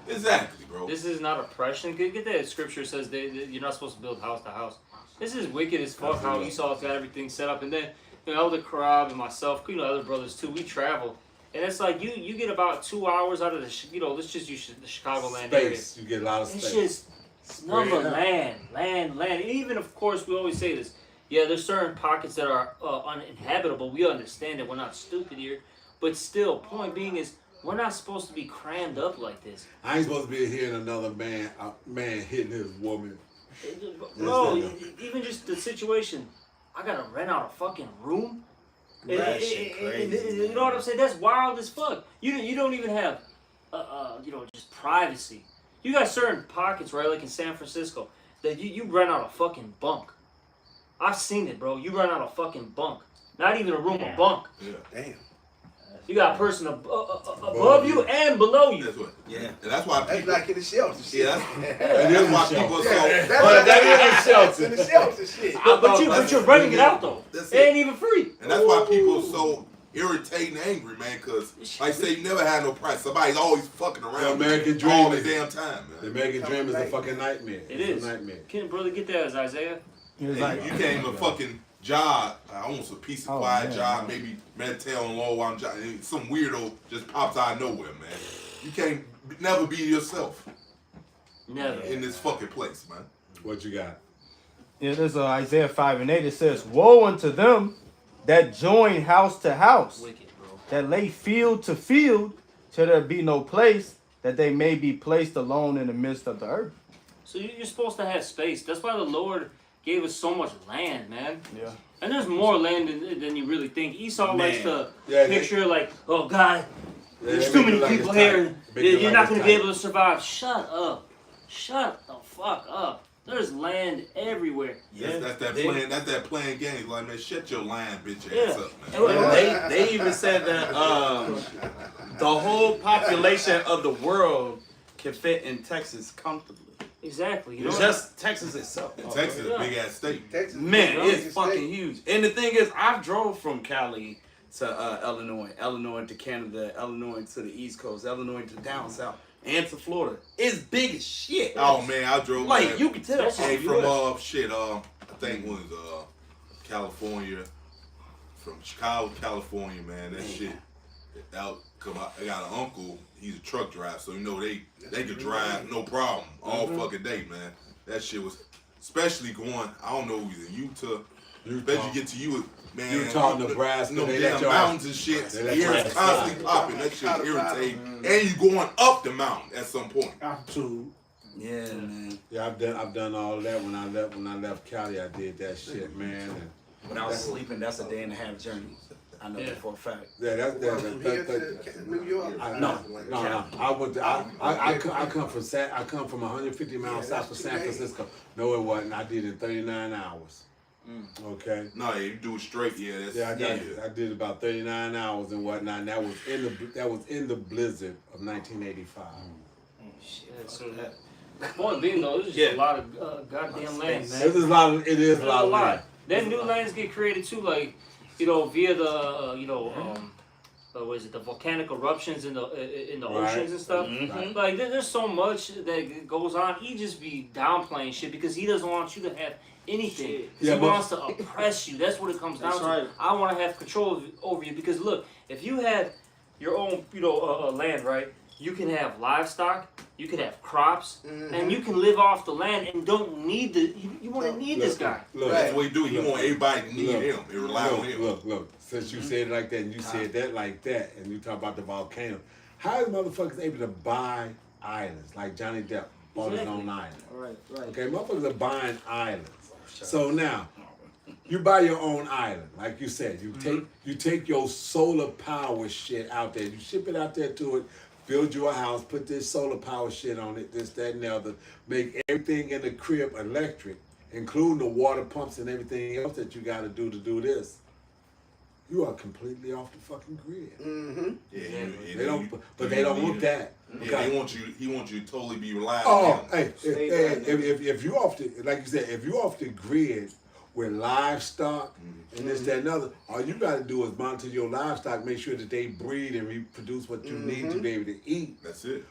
Exactly, bro. This is not oppression. Get that scripture says that you're not supposed to build house to house. This is wicked as fuck how Esau's got everything set up. And then, Elder Karab and myself, other brothers too, we travel. And it's like you get about 2 hours out of the, let's just use the Chicagoland area. Space. You get a lot of It's space. just None but land. Even, of course, we always say this. Yeah, there's certain pockets that are uninhabitable. We understand that we're not stupid here. But still, point being is, we're not supposed to be crammed up like this. I ain't supposed to be hearing another man hitting his woman. Bro, even just the situation, I gotta rent out a fucking room. That shit crazy. You know what I'm saying? That's wild as fuck. You don't even have, just privacy. You got certain pockets, right, like in San Francisco, that you rent out a fucking bunk. I've seen it, bro. You rent out a fucking bunk. Not even a room, a bunk. Yeah. Damn. You got a person above you and below you. That's what. Yeah. And that's why That's people. like in the shelter shit. Yeah, that's why people are so. That's in the shelter shit. But you're renting it out though. That's It ain't even free. And that's why people are so irritating and angry, man, because, like say, you never had no price. Somebody's always fucking around The American dream all the is- damn time, The man. American dream is a fucking nightmare. It It's is. a nightmare. Can brother get that as Isaiah? He was And like, you can't even fucking job. I want a piece of Oh, quiet man. job, maybe meditate on low while I'm jogging. Some weirdo just pops out of nowhere, man. You can't never be yourself Never. in this fucking place, man. What you got? yeah, there's Isaiah 5:8. It says, "Woe unto them that join house to house, Wicked, bro. that lay field to field, till there be no place, that they may be placed alone in the midst of the earth." So you're supposed to have space. That's why the Lord gave us so much land, man. Yeah. And there's more land than you really think. Esau likes to Yeah, picture like, oh God, there's they too make many it like people it's here. tight. Make it You're like not it's going to be tight. able to survive. Shut up. Shut the fuck up. There's land everywhere. Yeah, That's that they- playing. That's that playing games. Like, man, shut your lying bitch Yeah. ass up, man. And They even said that the whole population of the world can fit in Texas comfortably. exactly. You know It's just Texas itself. And Texas is a Yeah. big ass state. Texas, Man, biggest it's state. fucking huge. And the thing is, I drove from Cali to Illinois to Canada, Illinois to the East Coast, Illinois to down south, and to Florida. It's big as shit. Oh man, I drove Like man, you can tell. That's hey, just from US. I think it was California, from Chicago, California, man. That shit out. Come out. I got an uncle. He's a truck driver, so you know they could drive no problem all fucking day, man. That shit was, especially going. I don't know, he's in Utah. Bet you get to you, man. Utah, Nebraska, no they damn let your mountains and shit. they let Here your it's ass constantly slide. popping. That shit irritating, and you going up the mountain at some point. Altitude. Yeah, man. Yeah, I've done all of that when I left Cali. I did that shit, man. And Without sleeping, that's a day and a half journey. I know that for a fact. yeah, From here to New York. No. I went. I come from 150 miles south of San Francisco. No, it wasn't. I did it in 39 hours. Okay. No, yeah, you do it straight. Yeah, that's Yeah, I did about 39 hours and whatnot. And that was in the blizzard of 1985. Shit, so point being though, there's just Yeah. a lot of goddamn land, man. It is a lot. It is a There's lot. Of land. Then new lands get created too, like via the what is it, the volcanic eruptions in the Right. oceans and stuff. Right. Like there's so much that goes on. He just be downplaying shit because he doesn't want you to have anything. 'Cause Yeah, he but- wants to oppress you. That's what it comes down That's to. right. I want to have control over you because look, if you had your own land, right? You can have livestock, you can have crops, and you can live off the land and don't need you want to need this guy. Look, That's what he do. He Look. want everybody to need Look. him and rely on him. Look. Since you said it like that, and you said that like that, and you talk about the volcano, how is motherfuckers able to buy islands like Johnny Depp bought his own island? Right. Okay, motherfuckers are buying islands. So now, you buy your own island, like you said. You take your solar power shit out there. You ship it out there to it. Build you a house. Put this solar power shit on it. This, that, and the other. Make everything in the crib electric, including the water pumps and everything else that you got to do this. You are completely off the fucking grid. Mm-hmm. Yeah, They don't, but they don't want that. Yeah, he wants you to totally be reliant Oh, on him. hey, if you off the, like you said, if you off the grid with livestock and this, that, and other, all you got to do is monitor your livestock, make sure that they breed and reproduce what you need to be able to eat. That's it.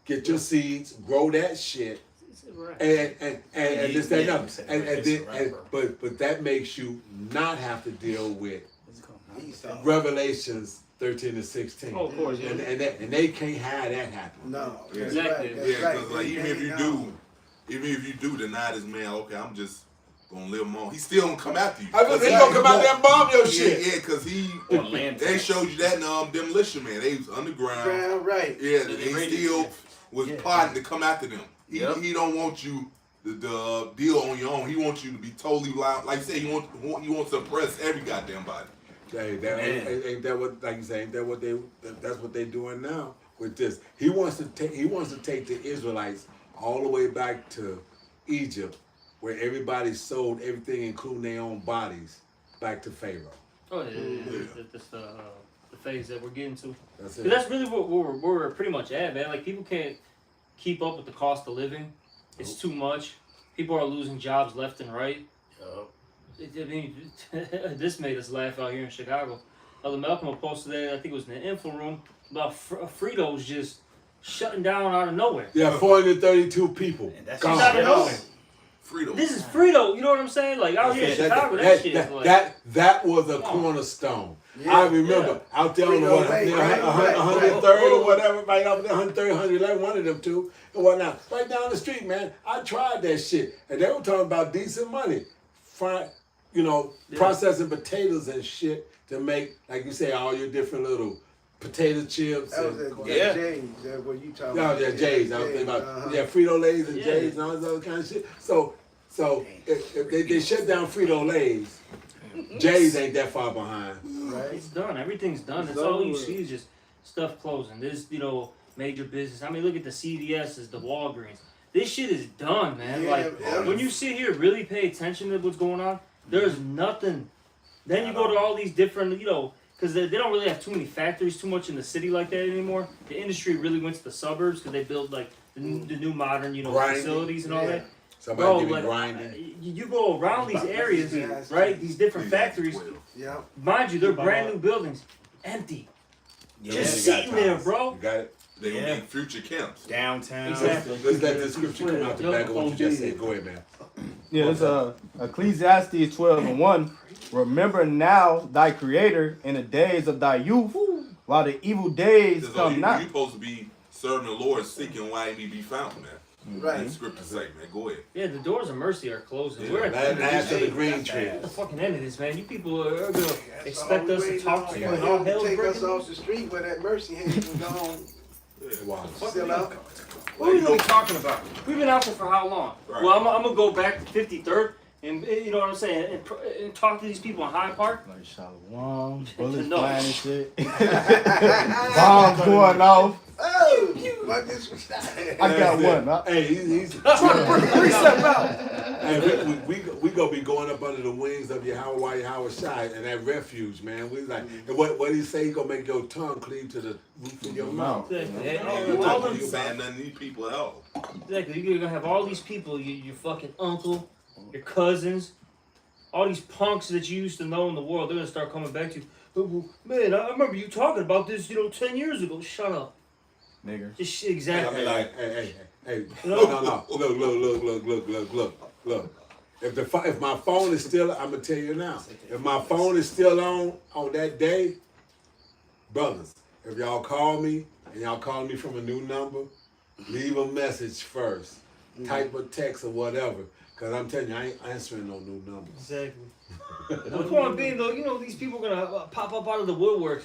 Get your seeds, grow that shit, and this, that, and other. But that makes you not have to deal with Revelations 13 to 16. Oh, of course, yeah. And they can't have that happen. No. Yeah. Exactly. That's Yeah, right. because like even if you do even if you do deny this man, okay, I'm just gonna live him on. He still gonna come after you. I was he gonna come out there and bomb your Yeah, shit. yeah, cause he On land they tax. showed you that in Demolition Man. They was underground. Ground right. Yeah, they still was plotting to come after them. He don't want you the deal on your own. He wants you to be totally loud. Like you say, he wants to oppress every goddamn body. Hey, ain't that what, like you say, ain't that what that's what they doing now with this. He wants to take the Israelites all the way back to Egypt, where everybody sold everything, including their own bodies, back to Pharaoh. Oh yeah. That's the phase that we're getting to. That's it. But that's really what we're pretty much at, man. Like people can't keep up with the cost of living. It's too much. People are losing jobs left and right. I mean, this made us laugh out here in Chicago. Malcolm posted that, I think it was in the info room, about Fritos just shutting down out of nowhere. Yeah, 432 people. That's gone. Out of nowhere. Frito. This is Frito, you know what I'm saying? Like out here in Chicago, that shit is like... That was a cornerstone. Yeah, I remember out there on the Frito Lay, right, 103rd or whatever, right over there, 103rd, 111, one of them two, and whatnot. Right down the street, man. I tried that shit, and they were talking about decent money. Processing potatoes and shit to make, like you say, all your different little potato chips. That was and, at Jay's. That's what you talking no, about. yeah, Jay's. I was thinking about Frito Lays and Jay's and all this other kind of shit. So if they shut down Frito Lays, Jay's ain't that far behind. Right. It's done. Everything's done. That's all you see is just stuff closing. This, major business. I mean, look at the CVS's, the Walgreens. This shit is done, man. Yeah, when you sit here, really pay attention to what's going on, there's nothing. Then you go to all these different, because they don't really have too many factories too much in the city like that anymore. The industry really went to the suburbs because they build like the new modern, facilities and all that. Somebody Bro, grinding. you go around these areas, right? These different factories. Yeah. Mind you, they're brand new buildings, empty, just sitting there, bro. You got it? They gonna make future camps. Downtown. Exactly. Let's let the scripture come out the back of what you just said. Go ahead, man. Yeah, it's Ecclesiastes 12:1. Remember now thy creator in the days of thy youth, while the evil days So come you not. supposed to be serving the Lord, seeking why he be found, man. Right. That scripture say, man. Go ahead. Yeah, the doors of mercy are closing. Yeah, We're at the end of Last this of the shit. green tree. At the fucking end of this, man. You people are gonna expect all us we to talk to waiting you on. and all hell's Take us breaking off loose. the street where that mercy hand was gone. Wow. Still out. What are we really talking about? We've been out there for how long? Right. Well, I'm gonna go back to 53rd and you know what I'm saying, and talk to these people in Hyde Park. Like Shalom, bullets No. flying and shit. Bombs going off. Oh, what this was I got one. Huh? Hey, he's Precept out. hey, we gonna be going up under the wings of Yahweh Shai and that refuge, man. We like, and what he say? He gonna make your tongue cleave to the roof of your mouth. Exactly. And You all talking them- you saying nothing to these people at all. Exactly. You're gonna have all these people, your fucking uncle, your cousins, all these punks that you used to know in the world. They're gonna start coming back to you. "Oh, man, I remember you talking about this, 10 years ago. Shut up. Nigger. Just shit, Hey, exactly. hey. No. Look. If my phone is still, I'm gonna tell you now. If my phone is still on that day, brothers, if y'all call me and y'all call me from a new number, leave a message first. Type a text or whatever. Cause I'm telling you, I ain't answering no new numbers. Exactly. The point being, though, these people are gonna pop up out of the woodwork.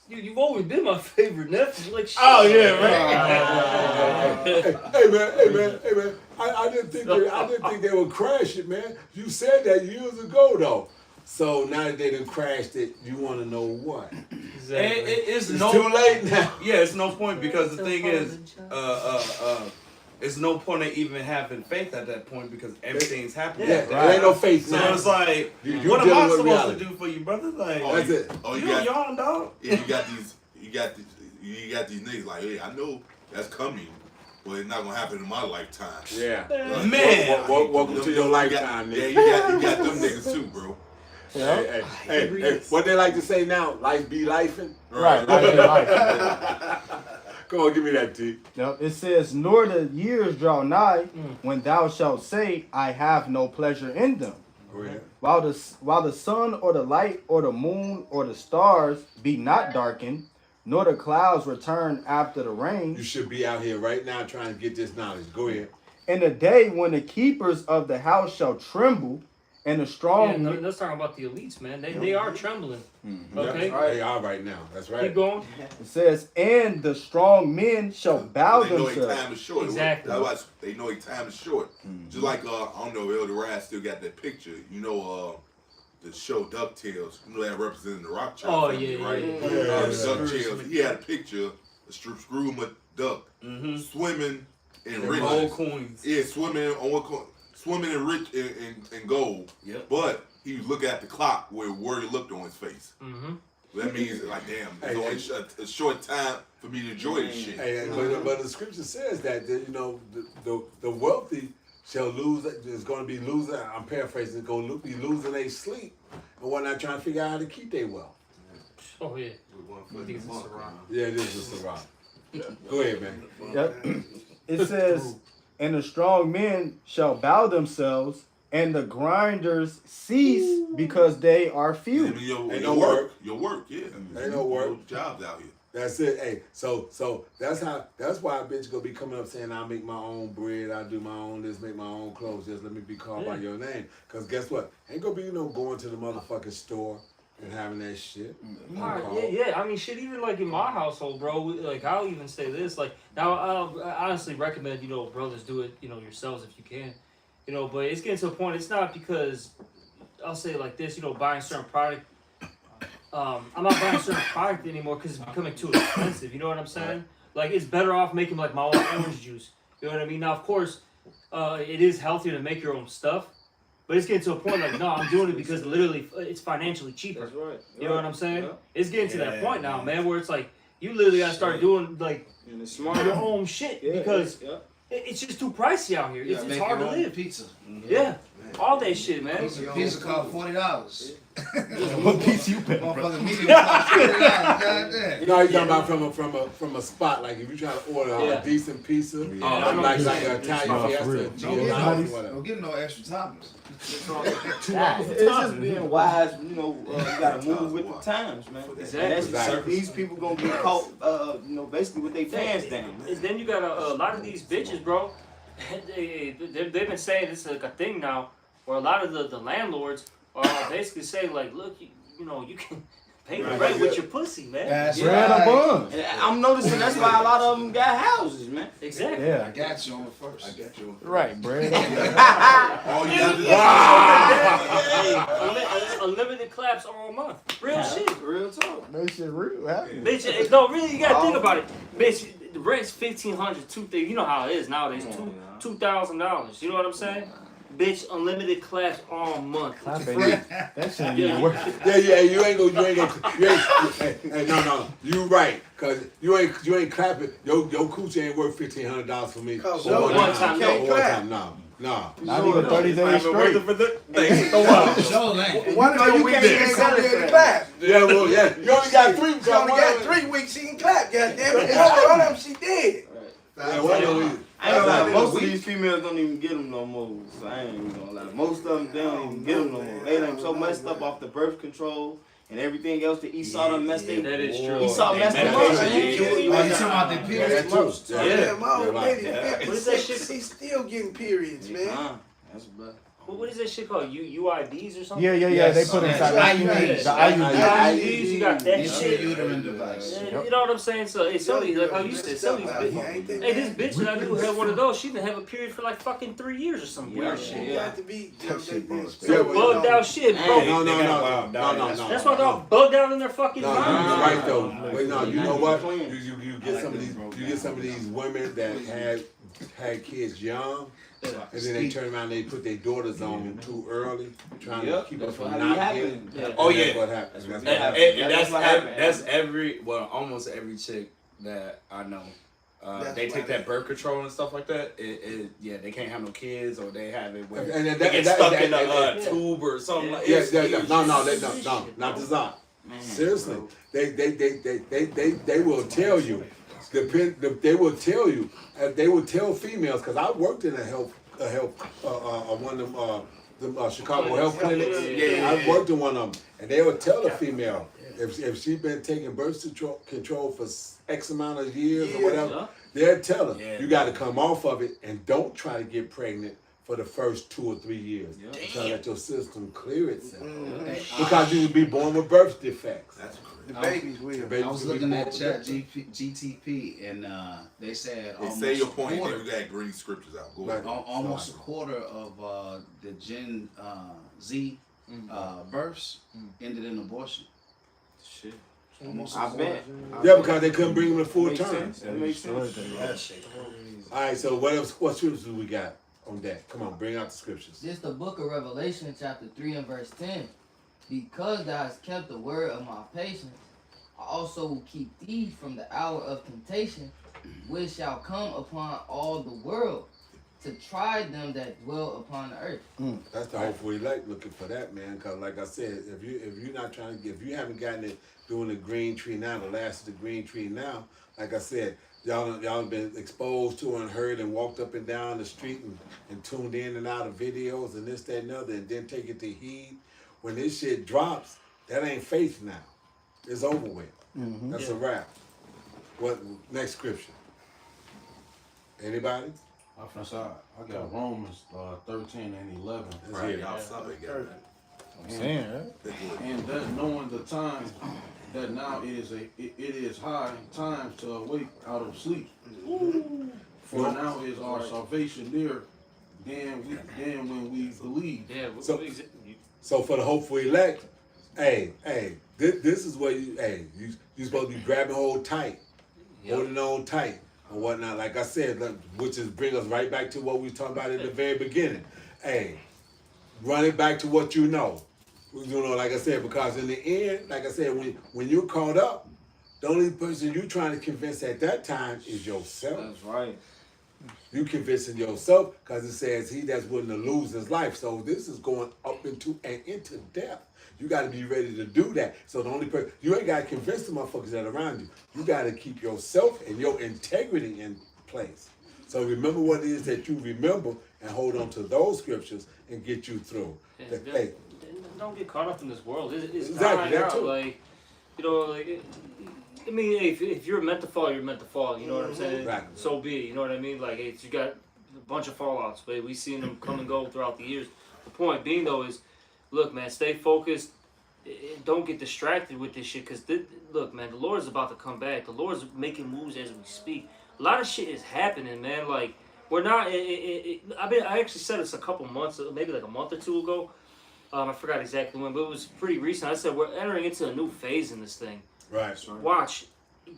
You've always been my favorite nephew. Like, shit. Oh yeah, Hey man. I didn't think they would crash it, man. You said that years ago though. So now that they done crashed it, you want to know what? Exactly. It's It's no too late now. Yeah, it's no point because the thing is, it's no point of even having faith at that point because everything's happening. Yeah, there ain't no faith So now. it's like, You what am dealing I with supposed reality. to do for you, brother? Like, That's it. Oh, you you got young dog. yeah, you got these niggas like, hey, I know that's coming, but it's not gonna happen in my lifetime. Yeah. Man. Welcome to your lifetime, Yeah, nigga. you got them niggas too, bro. Hey, what they like to say now? Life be lifing. right. Go on, give me that T. Yep. It says, nor the years draw nigh when thou shalt say, I have no pleasure in them. Go ahead. While the sun or the light or the moon or the stars be not darkened, nor the clouds return after the rain, You should be out here right now trying to get this knowledge. Go ahead. In the day when the keepers of the house shall tremble, and the strong. Yeah, no, let's talk about the elites, man. They are trembling. Okay, Yeah, they are right now. That's right. keep going. It says, and the strong men shall bow They know their themselves. time is short. Exactly. That's why they know their time is short. Just like I don't know, Elder Rad still got that picture. You know, the show DuckTales. You know that representing the Rothschild Oh, family, yeah, right? yeah. DuckTales. He had a picture of Screw McDuck swimming in Old riches. coins. Yeah, swimming in rich in gold. Yep. But he was looking at the clock where worry looked on his face. Mm-hmm. That means like, damn, it's only a short time for me to enjoy this shit. Hey, but the scripture says that the wealthy shall lose. Is going to be losing. I'm paraphrasing. Going to be losing their sleep, and we're not trying to figure out how to keep their wealth. Oh yeah. Yeah, it is a Sarah. Go ahead, man. Yep. It says, and the strong men shall bow themselves, and the grinders cease because they are few. And your no work. Your work, yeah. Ain't no work. Jobs out here. That's it. Hey, so that's why a bitch gonna be coming up saying I make my own bread, I do my own this, make my own clothes, just let me be called by your name. Cause guess what? Ain't gonna be going to the motherfucking store and having that shit. Yeah. I mean, shit. Even like in my household, bro. Like I'll even say this. Like now, I honestly recommend brothers do it yourselves if you can. But it's getting to a point. It's not because I'll say it like this. Buying certain product. I'm not buying certain product anymore because it's becoming too expensive. You know what I'm saying? Like it's better off making like my own orange juice. You know what I mean? Now, of course, it is healthier to make your own stuff. But it's getting to a point like, no, I'm doing it because literally it's financially cheaper. That's right. You know what I'm saying? Yeah. It's getting to that point now, man, where it's like you literally gotta start doing like And it's smart. your own shit because it's just too pricey out here. It's hard to live. Pizza. Yeah, all that shit, man. Pizza cost $40. What piece you pay? Motherfucking medium cost $40. Goddamn. You know how you talking about from a spot, like if you try to order a decent pizza, like an Italian fiesta, Don't get no extra toppings. It's just being wise, you gotta move with the times, man. Exactly. These people gonna get caught, basically with their pants down. And then you got a lot of these bitches, bro. They've been saying this is like a thing now, where a lot of the landlords are basically saying like, look, you can pay the rent with your pussy, man. That's Bread right. or buns. And I'm noticing that's why a lot of them got houses, man. Exactly. Yeah. I got you on it first. I got you. Right, bread. All you got to do Unlimited claps all month. Real shit. Real talk. That shit real. Happy. Bitch, no, really, you gotta think about it. Bitch, the rent's $1,500, you know how it is nowadays. $2,000. You know what I'm saying? Bitch, unlimited claps all month. That shit ain't even worth it. Yeah, you ain't hey, no, you right, cause you ain't clapping. Your coochie ain't worth $1,500 for me. Cause For one time, no. Not even 30 days straight. Show lane. One of the weeks he ain't gonna be able to clap. Yeah, well, yeah. You only got 3 weeks. She only got 3 weeks she can clap, goddammit. And one of them she did. Yeah, one of them. I ain't gonna lie, most of these females don't even get them no more. So I ain't even gonna lie. Most of them, they don't even get them no more. They done so messed up off the birth control and everything else that Esau done messed them. That is true. Esau messed them up. Oh, you talking about the periods? Yeah, my old lady, What is that 56, shit? she's still getting periods, man. That's bad. What is that shit called? UIDs or something? Yeah. They put inside the IUDs. The IUDs. IUDs, you got that shit. Uterine device. Yeah, you know what I'm saying? So it's some of these, like how you said, some of these bitches. Hey, this bitch that I knew had one of those. She didn't have a period for like fucking 3 years or some weird shit. You got to be Bugged out shit, bro. No. That's why they're all bugged out in their fucking No, mind. you're right though. Wait, no, you know what? You get some of these women that had kids young, and then they turn around and they put their daughters on too early, trying to keep them from not getting. Oh That's yeah. what happens. That's almost every chick that I know. They take that birth control and stuff like that. They can't have no kids, or they have it where they get stuck in a tube or something like that. No, not the Zot. Seriously, they will tell you. They will tell you. They will tell females, because I worked in one of them Chicago health clinics. I worked in one of them, and they would tell the female, If she been taking birth control for X amount of years or whatever, Yeah. they'll tell her Yeah, you got to come off of it and don't try to get pregnant for the first 2 or 3 years. Yeah. Try to let your system clear itself Mm-hmm. because you will be born with birth defects. That's crazy. The babies will. Babies I was will be looking born at with Chat defects. GTP and they said Hey, almost say your a point, quarter- then we gotta bring scriptures out. Go Right. ahead. almost a quarter of the Gen Z births ended in abortion. Shit. Almost a I quarter. bet. Yeah, because they couldn't bring them to full Makes term. sense. That makes sense. That shit. All right, so what else? What scriptures we got on that? Come on, bring out the scriptures. This the book of Revelation, chapter 3 and verse 10. Because thou hast kept the word of my patience, I also will keep thee from the hour of temptation, which shall come upon all the world, to try them that dwell upon the earth. That's the hopeful elect looking for that, man. Because like I said, if you're not trying to get, if you haven't gotten it doing the green tree now, the last of the green tree now, like I said, y'all been exposed to and heard and walked up and down the street and tuned in and out of videos and this, that, and other, and then take it to heed. When this shit drops, that ain't faith now. It's over with. That's a wrap. What next scripture? Anybody? I got Romans 13 and 11. Let's Right, hear it. y'all something got that. I'm saying, right? And that knowing the time that now it is high time to awake out of sleep. For now is our salvation nearer than when we believe. Yeah. So for the hopeful elect, hey, this is where you supposed to be grabbing hold tight, holding on tight and whatnot. Like I said, which is bring us right back to what we was talking about at the very beginning. Hey, run it back to what you know. You know, like I said, because in the end, like I said, when you're caught up, the only person you're trying to convince at that time is yourself. That's right. You convincing yourself because it says he that's willing to lose his life. So this is going up into death. You got to be ready to do that. So the only person, you ain't got to convince the motherfuckers that are around you. You got to keep yourself and your integrity in place. So remember what it is that you remember and hold on to those scriptures and get you through. Hey, Don't get caught up in this world. It's Exactly, dying that out. too. Like, you know, like, I mean, if you're meant to fall, you're meant to fall. You know what I'm saying? Right. So be it. You know what I mean? Like, you got a bunch of fallouts, but we've seen them come and go throughout the years. The point being, though, is, look, man, stay focused. Don't get distracted with this shit, because, look, man, the Lord is about to come back. The Lord's making moves as we speak. A lot of shit is happening, man. Like, we're not, I actually said this a couple months, maybe like a month or two ago. I forgot exactly when, but it was pretty recent. I said we're entering into a new phase in this thing. right. Watch,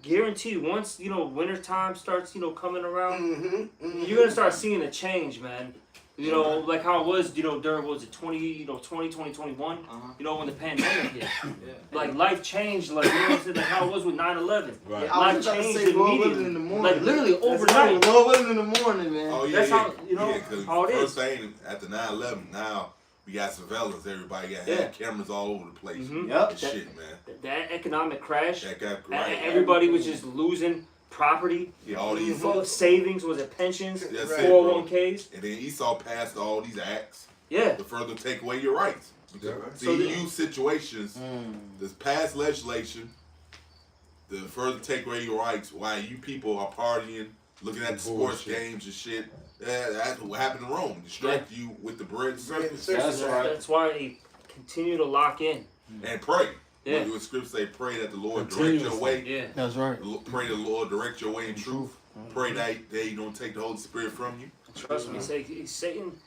guarantee once winter time starts coming around, Mm-hmm. you're gonna start seeing a change, man. You know, like how it was, during what was it 2021, when the pandemic hit. Like life changed, like like how it was with 9/11. Right. I Life was about to changed say, Lord willing, immediately. in the morning. Like literally That's overnight. Lord willing in the morning, man. Oh yeah, That's yeah. how, Yeah, 'cause how it first is. thing after 9/11, now we got surveillance. Everybody got Yeah. cameras all over the place. Yep. That shit, man. That economic crash, That got everybody was just losing property, Yeah, all these. savings, was it pensions, That's Right. it, bro. 401ks. And then Esau passed all these acts Yeah. to further take away your rights. Because see, So he the- used situations, this past legislation, to further take away your rights while you people are partying, looking at the sports Bullshit. games and shit. That's what happened in Rome. Distract you with the bread and circus. That's right. That's why they continue to lock in. And pray. Yeah. What scriptures say, pray that the Lord direct your way. Yeah. That's right. Pray the Lord direct your way in truth. Pray that they don't take the Holy Spirit from you. Trust me, Satan.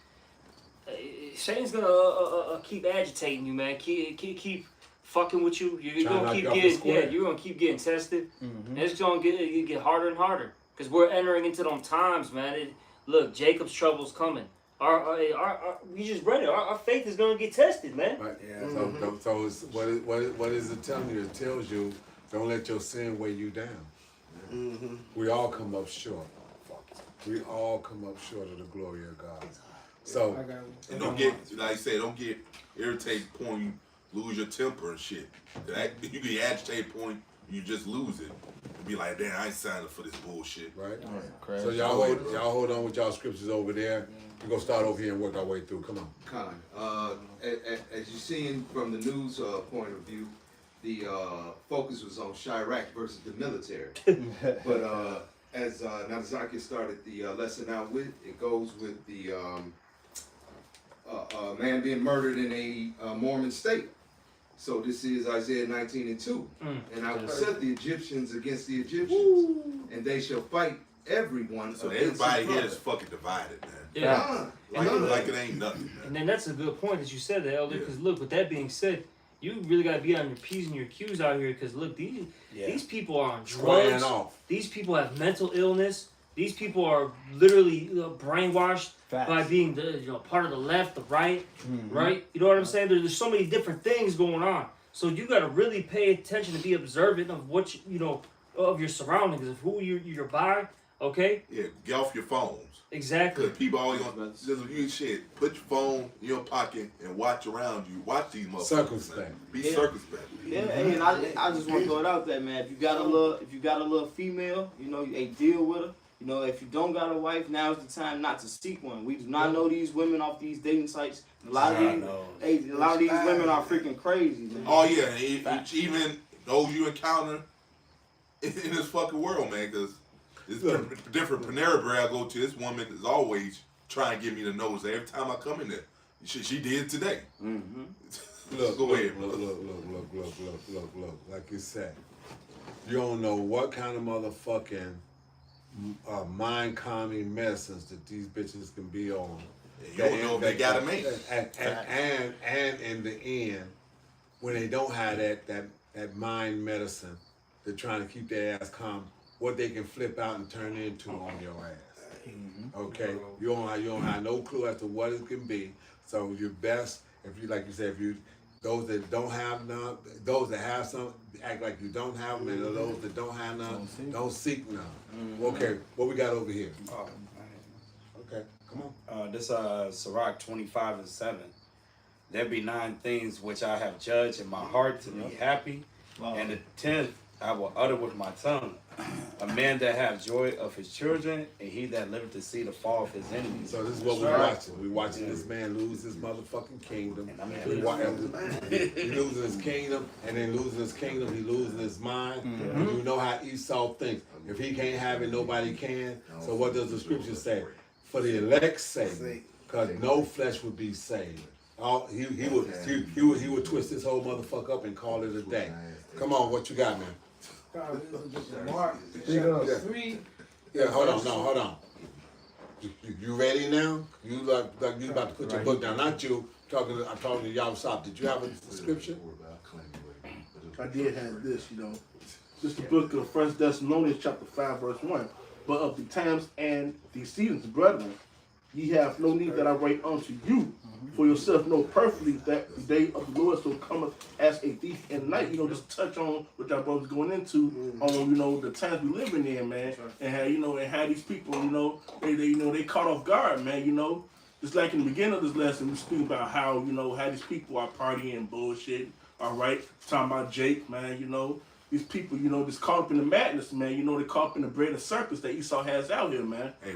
Satan's gonna keep agitating you, man. Keep fucking with you. You're Trying to gonna knock keep you off the getting, square. you're gonna keep getting tested, and it's gonna get harder and harder. Cause we're entering into them times, man. Look, Jacob's trouble's coming. We just read it. Our faith is gonna get tested, man. Right. Yeah. So it's, what is it telling you? It tells you don't let your sin weigh you down. We all come up short. We all come up short of the glory of God. So And don't get, like I said, don't get irritated point you lose your temper and shit. You get agitated point you just lose it. And be like, damn, I ain't signed up for this bullshit. right. Crash. So y'all hold on with y'all scriptures over there. We're gonna start over here and work our way through. Come on. As you're seeing from the news point of view, the focus was on Chirac versus the military. But as Nagasaki started the lesson out with, it goes with the man being murdered in a Mormon state. So this is Isaiah 19:2. And I will set the Egyptians against the Egyptians, and they shall fight everyone. So against everybody his here brother. is fucking divided, man. Yeah. Like it ain't nothing, man. And then that's a good point that you said that, Elder. Because look, with that being said, you really gotta be on your P's and your Q's out here. Because look, these people are on drugs. These people have mental illness. These people are literally brainwashed by being part of the left, the right, right. You know what I'm saying? There's so many different things going on. So you gotta really pay attention and be observant of what of your surroundings, of who you're by. Okay. Yeah, get off your phones. Exactly. Because people always gonna you shit. Put your phone in your pocket and watch around you. Watch these motherfuckers. Circumspect. Be circumspect. Yeah, and I just want to throw it out there, man. If you got a little female, hey, deal with her. If you don't got a wife, now's the time not to seek one. We do not know these women off these dating sites. A lot of these women are freaking crazy, man. Oh yeah, and even those you encounter in this fucking world, man, because it's different Panera Bread I go to. This woman is always trying to give me the nose every time I come in there. She did today. Look, go ahead, look. Like you said, you don't know what kind of motherfucking mind calming medicines that these bitches can be on. You don't know if they got a man. And in the end, when they don't have that mind medicine, they're trying to keep their ass calm. What they can flip out and turn into on your ass. Okay, you don't have no clue as to what it can be. So you're best if you, like you said, those that don't have none, those that have some act like you don't have them, and those that don't have none don't seek none. Okay, what we got over here? Okay, come on. This Sirach 25:7. There be 9 things which I have judged in my heart to be happy, and the 10th I will utter with my tongue. A man that have joy of his children, and he that liveth to see the fall of his enemies. So this is what we're watching. We're watching this man lose his motherfucking kingdom. He losing his kingdom, and then losing his kingdom, he losing his mind. You know how Esau thinks. If he can't have it, nobody can. So what does the scripture say? For the elect's sake, because no flesh would be saved. He would twist this whole motherfucker up and call it a day. Come on, what you got, man? Mark, 3. Yeah, hold on. You ready now? You like you about to put your book down? Not you. I'm talking to y'all. Stop. Did you have a scripture? I did have this, This is the book of 1 Thessalonians chapter 5, verse 1. But of the times and the seasons, brethren, ye have no need that I write unto you. For yourself know perfectly that the day of the Lord so cometh as a thief in the night. Just touch on what our brothers going into on the times we living in, man, and how these people they caught off guard, man. Just like in the beginning of this lesson, we speak about how how these people are partying bullshit. All right, talking about Jake, man. These people, just caught up in the madness, man. They caught up in the bread and circus that Esau has out here, man. Hey,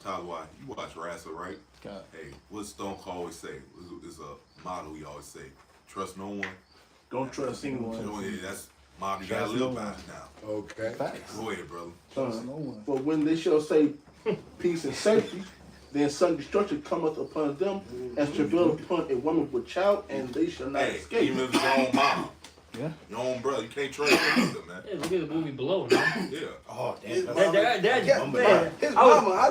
Tyler, you watch wrestling, right? God. Hey, what Stone Cold always say? It's a motto he always say: trust no one. Don't trust anyone. That's motto you gotta live by now. Okay. Go ahead, brother. But when they shall say peace and safety, then sudden destruction cometh upon them as travail upon a woman with child, and they shall not escape. Even if it's your own mom. Yeah. Your own brother, you can't trust him either, man. Yeah, look at the movie Below, man. Yeah. Oh, damn. His mama, I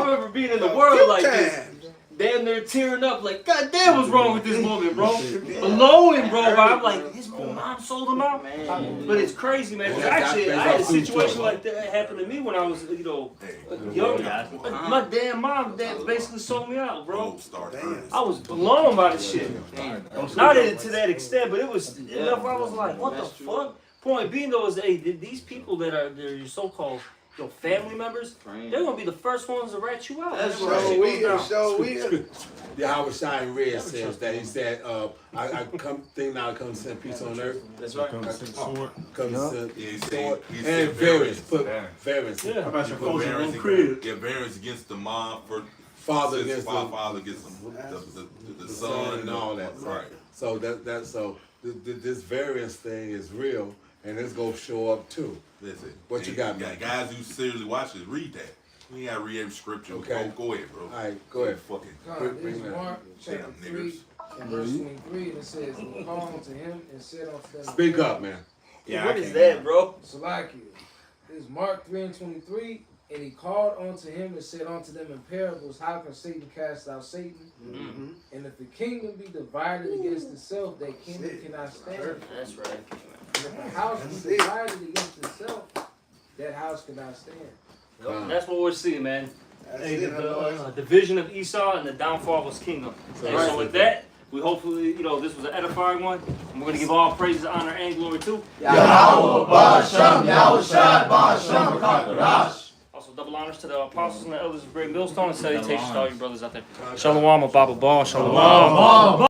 remember being in the world like this. Damn, they're tearing up like, God damn, what's wrong with this woman, bro? Below him, bro. I'm like, his mom sold him out, man. But it's crazy, man. Actually, I had a situation like that happen to me when I was, young. My damn mom basically sold me out, bro. I was blown by the shit. Not to that extent, but it was enough where I was like, what the fuck? Point being, though, is these people that are your so-called family members, they're gonna be the first ones to rat you out. That's so weird. Yahweh Shine Red says that. He said, I come send peace on earth. That's right. Come send sword. And variance. Put variance. How about your put variance against the mom, father against the son and all that. Right. So that's so this variance thing is real, and it's gonna show up too. Listen, What you got, man? Guys who seriously watch this, read that. You ain't gotta read every scripture. Okay. Go ahead, bro. All right, go ahead. Fucking This is Mark chapter damn 3 niggers. and verse 23, and it says, and he called unto him and said unto them, Speak up, man. Yeah, What I is can't that, bro? Salakia. This is Mark 3 and 23, and he called unto him and said unto them in parables, how can Satan cast out Satan? Mm-hmm. And if the kingdom be divided against itself, that kingdom cannot stand. That's right. And if the house be divided against itself, that house cannot stand. That's what we're seeing, man. That's Hey, it, the division of Esau and the downfall of his kingdom. And so with that, we hopefully, this was an edifying one. And we're going to give all praises, honor, and glory to Yahweh Ba'Shem, Yahweh Shad Ba'Shem, Kakarash. Also, double honors to the apostles and the elders of Great Millstone, and salutations to all you brothers out there. Shalom, Ababa Ball. Shalom.